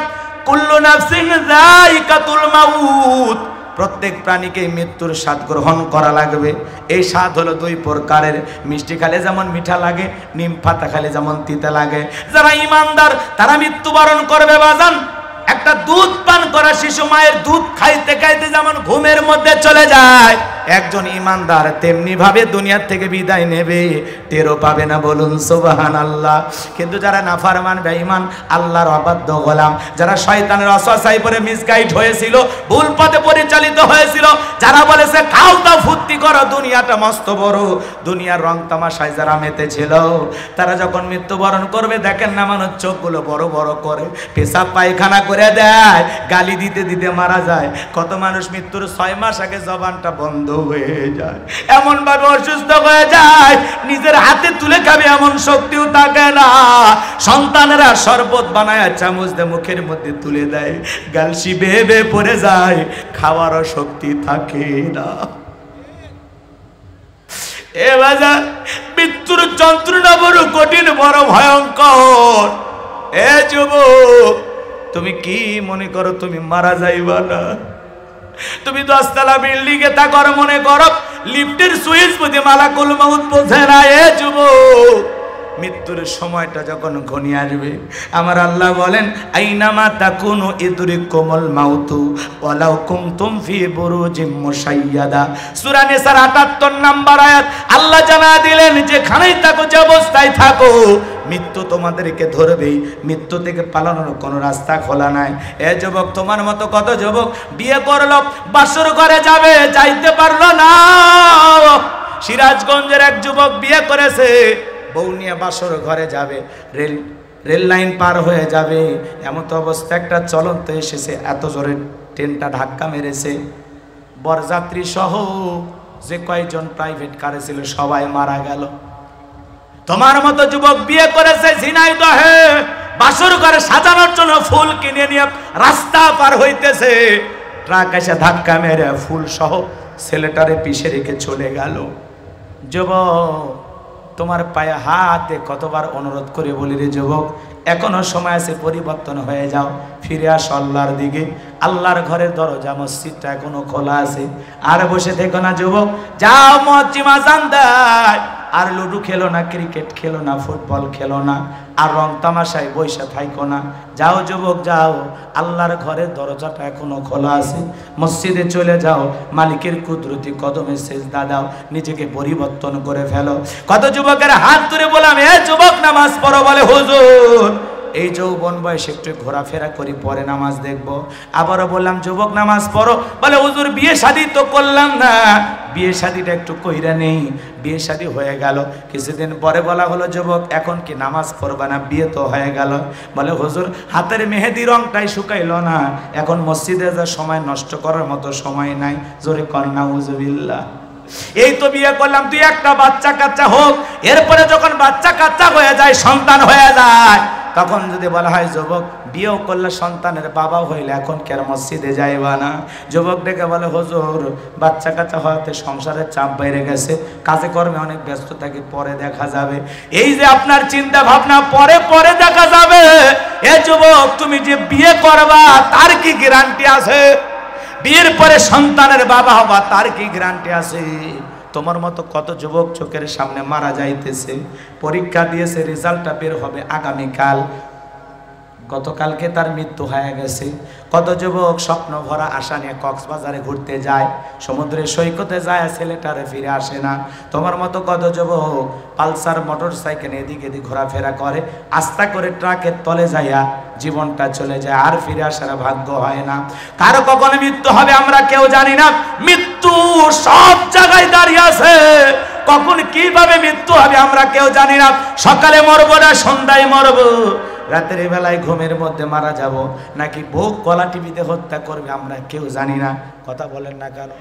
কুল্লু নাফসিন যায়িকাতুল মাউত, প্রত্যেক প্রাণীকে মৃত্যুর স্বাদ গ্রহণ করা লাগবে। এই স্বাদ হলো 2 প্রকারের, মিষ্টি খালে যেমন মিঠা লাগে, নিম পাতা খালে যেমন তিতা লাগে। যারা ঈমানদার তারা মৃত্যুবরণ করবে বাজান। একটা দুধ পান করা শিশু মায়ের দুধ খাইতে খাইতে যেমন ঘুমের মধ্যে চলে যায়, একজন ঈমানদার তেমনি ভাবে দুনিয়ার থেকে বিদায় নেবে, টেরও পাবে না। বলুন সুবহানাল্লাহ। কিন্তু যারা নাফরমান বেঈমান, আল্লাহর অবাধ্য গোলাম, যারা শয়তানের ওয়াসওয়াসায় পড়ে মিসগাইড হয়েছিল, ভুল পথে পরিচালিত হয়েছিল, যারা বলেছে খাও দাও ফুর্তি করো, দুনিয়াটা মস্ত বড়, দুনিয়ার রং তামাশায় যারা মেতেছিল, তারা যখন মৃত্যুবরণ করবে দেখেন না মানুষ চোখগুলো বড় বড় করে, পেশাব পায়খানা করে দেয়, গালি দিতে দিতে মারা যায়। কত মানুষ মৃত্যুর 6 মাস আগে জবানটা বন্ধ হয়ে যায়, এমন ভাবে অসুস্থ হয়ে যায়, নিজের হাতে তুলে খাবে এমন শক্তিও থাকে না। সন্তানেরা শরবত বানায় চামচ দিয়ে মুখের মধ্যে তুলে দেয়, গালসি বেয়ে বেয়ে পড়ে যায়, খাওয়ারও শক্তি থাকে না। এ বাজার মৃত্যুর যন্ত্রণা বড় কঠিন, বড় ভয়ঙ্কর। এ যুবক, তুমি কি মনে করো তুমি মারা যাইবা না? তুমি 10 তলা বিল্ডিং এ থাকো, মনে করো লিফটের সুইচ বুঝে মালাকুল মউত বোঝে না। এ যুবক, মৃত্যুর সময়টা যখন ঘনিয়ে আসবে, আমার আল্লাহ বলেন আইনামা তাকুনু ইদরিকুমুল মাউতু ওয়ালাউ কুনতুম ফি বুরুজিম মুশাইয়াদা। সূরা নিসার ৭৮ নম্বর আয়াত আল্লাহ জানা দিলেন যেখানেই থাকো, যে অবস্থায় থাকো, মৃত্যু তোমাদেরকে ধরবেই। মৃত্যু থেকে পালানোর কোনো রাস্তা খোলা নাই। এ যুবক, তোমার মতো কত যুবক বিয়ে করলো, বাসর ঘরে যাবে, যাইতে পারলো না। সিরাজগঞ্জের এক যুবক বিয়ে করেছে, বউ নিয়ে বাসর ঘরে যাবে, রেল লাইন পার হয়ে যাবে, এমন তো অবস্থা একটা চলন্ত এসেছে, এত জোরে ট্রেনটা ধাক্কা মেরেছে, বরযাত্রী সহ যে কয়েকজন প্রাইভেট কারে ছিল সবাই মারা গেল। তোমার মতো যুবক বিয়ে করেছে ঝিনাইদহে, বাসর ঘরে সাজানোর জন্য ফুল কিনে নিয়ে রাস্তা পার হইতেছে, ট্রাক এসে ধাক্কা মেরে ফুল সহ ছেলেটারে পিষে রেখে চলে গেল। যুবক, তোমার পায়ে হাতে কতবার অনুরোধ করে বলি রে যুবক, এখনো সময় আছে, পরিবর্তন হয়ে যাও, ফিরে আস আল্লাহর দিকে। আল্লাহর ঘরের দরজা মসজিদটা এখনো খোলা আছে। আর বসে থেকো না যুবক, যাও মসজিদ আজান দেয়, আর লুডু খেলো না, ক্রিকেট খেলো না, ফুটবল খেলো না, আর রং তামাশায় বৈশা থাইকো না। যাও যুবক যাও, আল্লাহর ঘরের দরজাটা এখনো খোলা আছে, মসজিদে চলে যাও, মালিকের কুদরতি কদমে সেজদা দাও, নিজেকে পরিবর্তন করে ফেলো। কত যুবকের হাত ধরে বললাম এ যুবক নামাজ পড়ো, বলে হুজুর এই যৌবন বয়সে একটু ঘোরাফেরা করি, পরে নামাজ দেখবো। আবারও বললাম যুবক নামাজ পড়ো, বলে হুজুর বিয়ে শাদী তো করলাম না, বিয়ে শাদীটা একটু কইরা নেই। বিয়ে শাদী হয়ে গেল, কিছুদিন পরে বলা হলো যুবক এখন কি নামাজ পড়বা না, বিয়ে তো হয়ে গেল। বলে হুজুর হাতের মেহেদি রংটাই শুকাইলো না, এখন মসজিদে যা সময় নষ্ট করার মতো সময় নাই। জোরে কর নাউজুবিল্লাহ। এই তো বিয়ে করলাম, তুই একটা বাচ্চা কাচ্চা হোক, এরপরে যখন বাচ্চা কাচ্চা হয়ে যায়, সন্তান হয়ে যায়, তখন যদি বলা হয় যুবক বিয়েও করলে সন্তানের বাবা হইলে এখন কি আর মসজিদে যাইবা না? যুবক ডেকে বলে হুজুর বাচ্চা কাচ্চা হওয়াতে সংসারের চাপ বাইরে গেছে, কাজে কর্মে অনেক ব্যস্ত থাকি, পরে দেখা যাবে। এই যে আপনার চিন্তা ভাবনা পরে পরে দেখা যাবে, এ যুবক তুমি যে বিয়ে করবা তার কি গ্যারান্টি আছে? বিয়ের পরে সন্তানের বাবা হবা তার কি গ্যারান্টি আছে? তোমার মতো কত যুবক চোখের সামনে মারা যাইতেছে, পরীক্ষা দিয়েছে, রেজাল্টটা বের হবে আগামীকাল, গতকালকে তার মৃত্যু হয়ে গেছে। কত যুবক স্বপ্ন ভরা আশা নিয়ে কক্সবাজারে ঘুরতে যায়, সমুদ্রের সৈকতে যায়, ছেলেটারে ফিরে আসে না। তোমার মতো কত যুবক পালসার মোটর সাইকেল এদিক এদিক ঘোরাফেরা করে, আস্তা করে ট্রাকের তলে যাইয়া জীবনটা চলে যায়, আর ফিরে আসার ভাগ্য হয় না। কারো কখন মৃত্যু হবে আমরা কেউ জানি না, মৃত্যু সব জায়গায় দাঁড়িয়ে আছে, কখন কিভাবে মৃত্যু হবে আমরা কেউ জানি না। সকালে মরবো না সন্ধ্যায় মরবো, রাতের বেলায় ঘুমের মধ্যে মারা যাব, নাকি বউ গলা টিভিতে হত্যা করবে আমরা কেউ জানি না। কথা বলেন না কেন?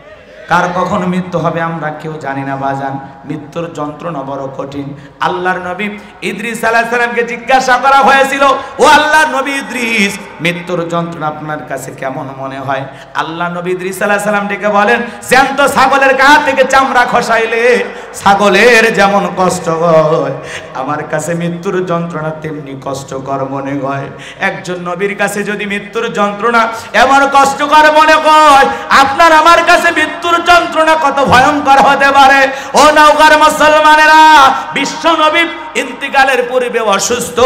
কার কখন মৃত্যু হবে আমরা কেউ জানি না বাজান। মৃত্যুর যন্ত্রণা বড় কঠিন। আল্লাহর নবী ইদ্রিস আলাইহিস সালামকে জিজ্ঞাসা করা হয়েছিল, ও আল্লাহর নবী ইদ্রিস মৃত্যুর যন্ত্রণা আপনার কাছে কেমন মনে হয়? আল্লাহ নবী ইদ্রিস আলাইহিস সালাম ডেকে বলেন, জ্যান্ত ছাগলের গা থেকে চামড়া খসাইলে ছাগলের যেমন কষ্ট হয়, আমার কাছে মৃত্যুর যন্ত্রণা তেমনি কষ্টকর মনে হয়। একজন নবীর কাছে যদি মৃত্যুর যন্ত্রণা এমন কষ্টকর মনে হয়, আপনার আমার কাছে মৃত্যুর যন্ত্রণা কত ভয়ঙ্কর হতে পারে। ও নওগাঁর মুসলমানেরা, বিশ্ব নবী ইন্তিকালের পূর্বে অসুস্থ,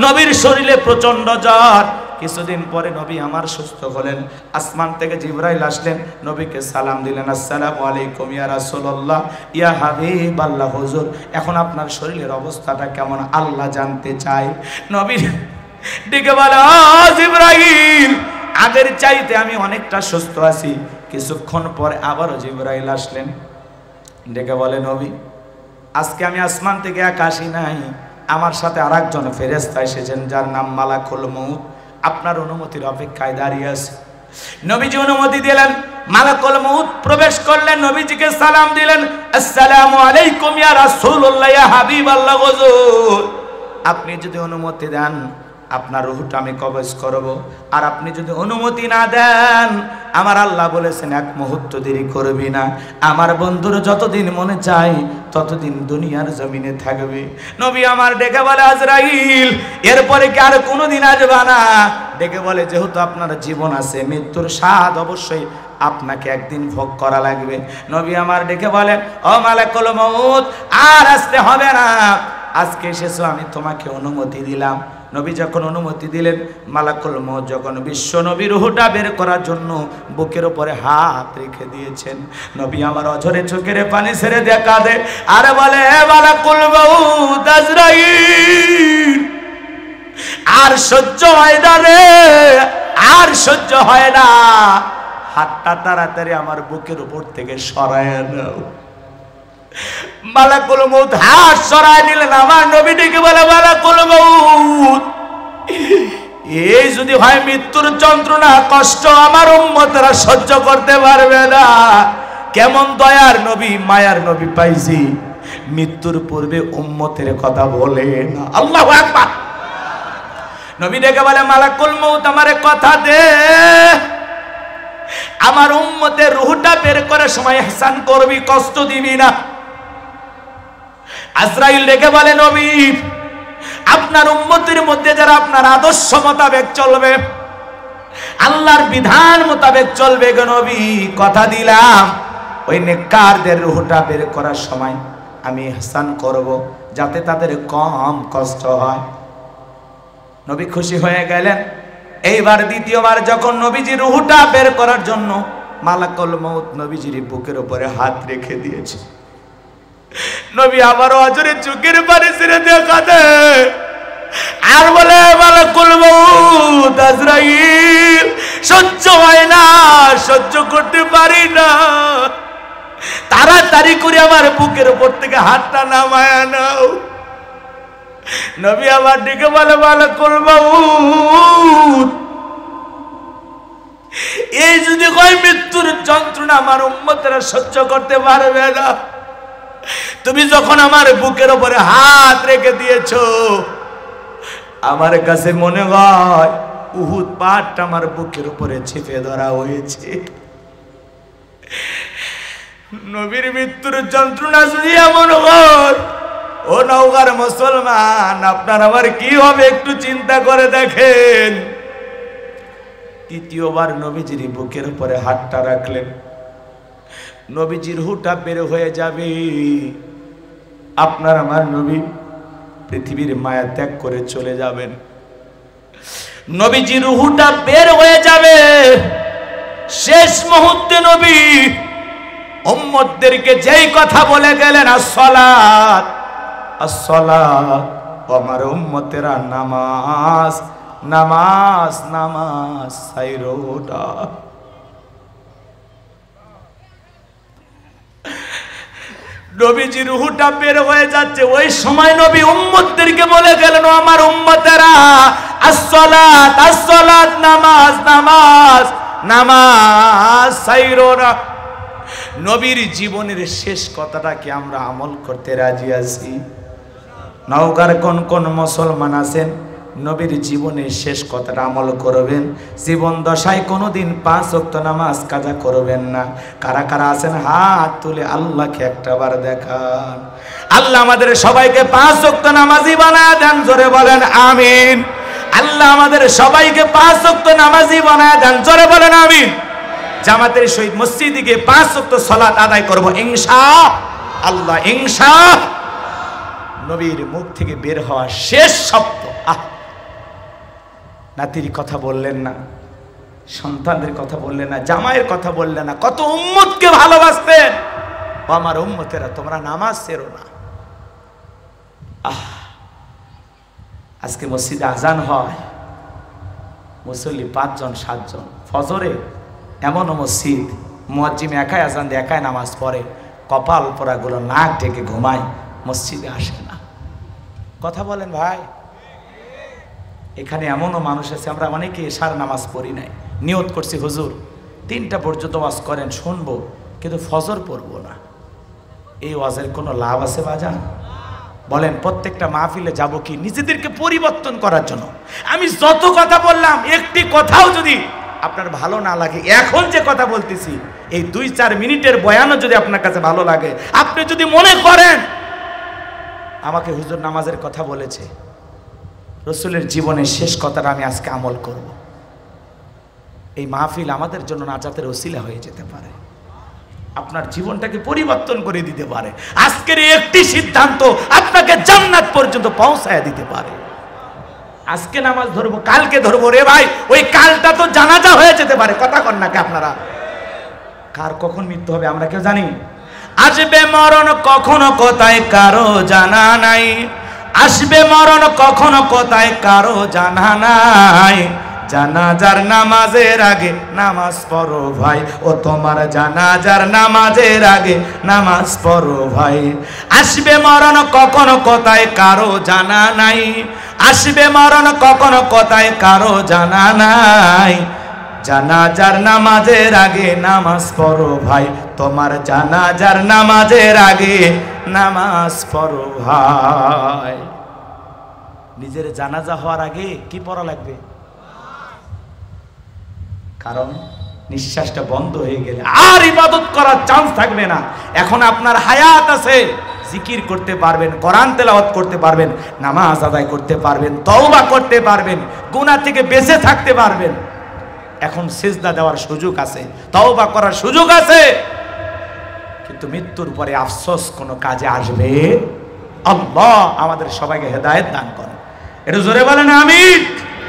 নবীর শরীরে প্রচন্ড জ্বর। কিছুদিন পরে নবী আমার সুস্থ হলেন, আসমান থেকে জিবরাইল আসলেন, নবীকে সালাম দিলেন, আসসালামু আলাইকুম ইয়া রাসূলুল্লাহ, ইয়া হাবিবাল্লাহ, হুজুর এখন আপনার শরীরের অবস্থাটা কেমন আল্লাহ জানতে চাই। নবী ডেকে বলে, ও জিবরাইল, আগের চাইতে আমি অনেকটা সুস্থ আছি। কিছুক্ষণ পরে আবারও জিবরাইল আসলেন, ডেকে বলে, নবী আজকে আমি আসমান থেকে একা আসি নাই, আমার সাথে আরেকজন ফেরেশতা এসেছেন যার নাম মালাকুল মউত, আপনার অনুমতির অপেক্ষায় দাঁড়িয়ে আছে। নবীজি অনুমতি দিলেন, মালাকুল মউত প্রবেশ করলেন, নবীজিকে সালাম দিলেন, আসসালামু আলাইকুম ইয়া রাসূলুল্লাহ, ইয়া হাবিবাল্লাহ, হুজুর আপনি যদি অনুমতি দেন আপনার রূহটা আমি কবজ করব, আর আপনি যদি অনুমতি না দেন আমার আল্লাহ বলেছেন এক মুহূর্ত দেরি করবি না, আমার বন্ধুর যতদিন মনে চায় ততদিন দুনিয়ার জমিনে থাকবে। নবী আমার ডেকে বলে, আজরাইল এরপরে কি আর কোনোদিন আসবে না? ডেকে বলে, যেহেতু আপনার জীবন আছে, মৃত্যুর স্বাদ অবশ্যই আপনাকে একদিন ভোগ করা লাগবে। নবী আমার ডেকে বলে, ও মালাকুল মউত আর আসতে হবে না, আজকে এসেছো, আমি তোমাকে অনুমতি দিলাম। নবী যখন অনুমতি দিলেন, মালাকুল মউত যখন বিশ্ব নবীর রূহটা বের করার জন্য বুকের উপরে হাত রেখে দিয়েছেন, নবী আমার অঝরে চোখের পানি ছেড়ে দেখা দেয় আর বলে, হে মালাকুল মউত আজরাইল, আর সহ্য হয় না রে, আর সহ্য হয় না, হাতটা তাড়াতাড়ি আমার বুকের উপর থেকে সরায় নাও। মালাকুল মউত হাত সরায় নিলেন, আমার নবীটিকে বলে, মালাকুল মউত, এই যদি হয় মৃত্যুর যন্ত্রণা কষ্ট আমার উম্মতেরা সহ্য করতে পারবে না। কেমন দয়ার নবী, মায়ার নবী পাইছি, মৃত্যুর পূর্বে উম্মতের কথা বলে না। আল্লাহু আকবার। নবী ডেকে বলে, মালাকুল মউত আমারে কথা দে, আমার উম্মতের রূহটা বের করার সময় ইহসান করবি, কষ্ট দিবি না। আজরাইল ডেকে বলে, নবী আপনার উম্মতের মধ্যে যারা আপনার আদর্শ মোতাবেক চলবে, আল্লাহর বিধান মোতাবেক চলবে গো নবী, কথা দিলাম ওই নেককারদের রূহটা বের করার সময় আমি ইহসান করব, যাতে তাদের কম কষ্ট হয়। নবী খুশি হয়ে গেলেন। এইবার দ্বিতীয়বার যখন নবীজির রূহটা বের করার জন্য মালাকুল মউত নবীজির বুকের উপরে হাত রেখে দিয়েছে, নবী আবারও অঝরে চোখের পানি ছেড়ে দেখা দেয় আর বলে, মালাকুল মউত আজরাইল, সহ্য হয় না, সহ্য করতে পারি না, তাড়াতাড়ি করে আমার বুকের উপর থেকে হাতটা নামায় নাও। নবী আবার ডেকে বলে, মালাকুল মউত, এই যদি কয় মৃত্যুর যন্ত্রণা আমার উম্মতেরা সহ্য করতে পারবে না, তুমি যখন আমার বুকের উপরে হাত রেখে দিয়েছো, আমার কাছে মনে হয় উহুদ পাহাড়টা আমার বুকের উপরে চেপে ধরা হয়েছে। নবীর মৃত্যুর যন্ত্রণা যদি এমন হয়, ও নওগাঁর মুসলমান, আপনার আমার কি হবে একটু চিন্তা করে দেখেন। তৃতীয়বার নবীজির বুকের উপরে হাতটা রাখলেন, নবীজির রূহটা বের হয়ে যাবে, আপনার আমার নবী পৃথিবীর মায়া ত্যাগ করে চলে যাবেন। নবীজির রূহটা বের হয়ে যাবে, শেষ মুহূর্তে নবী উম্মতদেরকে যেই কথা বলে গেলেন, আসসালাত আসসালাত, আমার উম্মতেরা নামাজ নামাজ নামাজ সাইরোটা। নবীজির রূহটা বের হয়ে যাচ্ছে, ওই সময় নবী উম্মতদেরকে বলে গেলেন, আমার উম্মতেরা আসসালাত আসসালাত, নামাজ নামাজ নামাজ সাইরোনা। নবীর জীবনের শেষ কথাটা কি আমরা আমল করতে রাজি আছি? নওগাঁর কোন কোন মুসলমান আছেন নবীর জীবনের শেষ কথাটা আমল করবেন? জীবন দশায় কোনোদিন 5 ওয়াক্ত নামাজ কাজা করবেন না। কারা কারা আছেন হাত তুলে আল্লাহকে একটাবার দেখান। আল্লাহ আমাদের সবাইকে 5 ওয়াক্ত নামাজি বানায় দেন, জোরে বলেন আমিন। আল্লাহ আমাদের সবাইকে 5 ওয়াক্ত নামাজি বানায় দেন, জোরে বলেন আমিন। জামাতের সহিত মসজিদে গিয়ে 5 ওয়াক্ত সালাত আদায় করব ইনশাআল্লাহ, ইনশাআল্লাহ। নবীর মুখ থেকে বের হওয়া শেষ শব্দ, নাতির কথা বললেন না, সন্তানদের কথা বললেন না, জামাইয়ের কথা বললেন না, কত উম্মতকে ভালোবাসতেন। আমার উম্মতেরা তোমরা নামাজ ছেড়ো না। আজকে মসজিদে আজান হয়, মুসল্লি 5 জন 7 জন। ফজরে এমন মসজিদ মুয়াজ্জিম একাই আজান দিয়ে একাই নামাজ পড়ে, কপাল পোড়াগুলো নাক ঢেকে ঘুমায়, মসজিদে আসে না। কথা বলেন ভাই। এখানে এমনও মানুষ আছে, আমরা অনেকে এশার নামাজ পড়ি নাই, নিয়ত করছি হুজুর 3টা পর্যন্ত ওয়াজ করেন শুনবো, কিন্তু ফজর পড়বো না। এই ওয়াজের কোনো লাভ আছে বাজান? বলেন। প্রত্যেকটা মাহফিলে যাব কি নিজেদেরকে পরিবর্তন করার জন্য? আমি যত কথা বললাম, একটি কথাও যদি আপনার ভালো না লাগে, এখন যে কথা বলতেছি এই 2-4 মিনিটের বয়ানও যদি আপনার কাছে ভালো লাগে, আপনি যদি মনে করেন আমাকে হুজুর নামাজের কথা বলেছে, রসুলের জীবনের শেষ কথাটা আমি আজকে আমল করব, এই মাহফিল আমাদের জন্য নাজাতের ওসিলা হয়ে যেতে পারে। আপনার জীবনটাকে পরিবর্তন করে দিতে পারে। আজকের একটি সিদ্ধান্ত আপনাকে জান্নাত পর্যন্ত পৌঁছায় দিতে পারে। আজকে নামাজ ধরবো, কালকে ধরবো, রে ভাই ওই কালটা তো জানাজা হয়ে যেতে পারে। কথা কন নাকি আপনারা? কার কখন মৃত্যু হবে আমরা কেউ জানি? আসবে মরণ কখনো কোথায় কারো জানা নাই, আসবে মরণ কখনো কোথায় কারো জানা নাই। জানাজার নামাজের আগে নামাজ পড়ো ভাই, ও তোমার জানাজার নামাজের আগে নামাজ পড়ো ভাই। আসবে মরণ কখনো কোথায় কারো জানা নাই, আসবে মরণ কখনো কোথায় কারো জানা নাই। জানাজার নামাজের আগে নামাজ পড়ো ভাই, তোমার জানাজার নামাজের আগে নামাজ পড়ো ভাই। নিজের জানাজা হওয়ার আগে কি পড়া লাগবে? কারণ নিঃশ্বাসটা বন্ধ হয়ে গেলে আর ইবাদত করার চান্স থাকবে না। এখন আপনার হায়াত আছে, জিকির করতে পারবেন, কোরআন তেলাওয়াত করতে পারবেন, নামাজ আদায় করতে পারবেন, তওবা করতে পারবেন, গুনাহ থেকে বেঁচে থাকতে পারবেন। এখন সিজদা দেওয়ার সুযোগ আছে, তওবা করার সুযোগ আছে। কিন্তু মৃত্যুর পরে আফসোস কোনো কাজে আসবে? আল্লাহ আমাদের সবাইকে হেদায়েত দান করেন। একটু জোরে বলেন আমিন।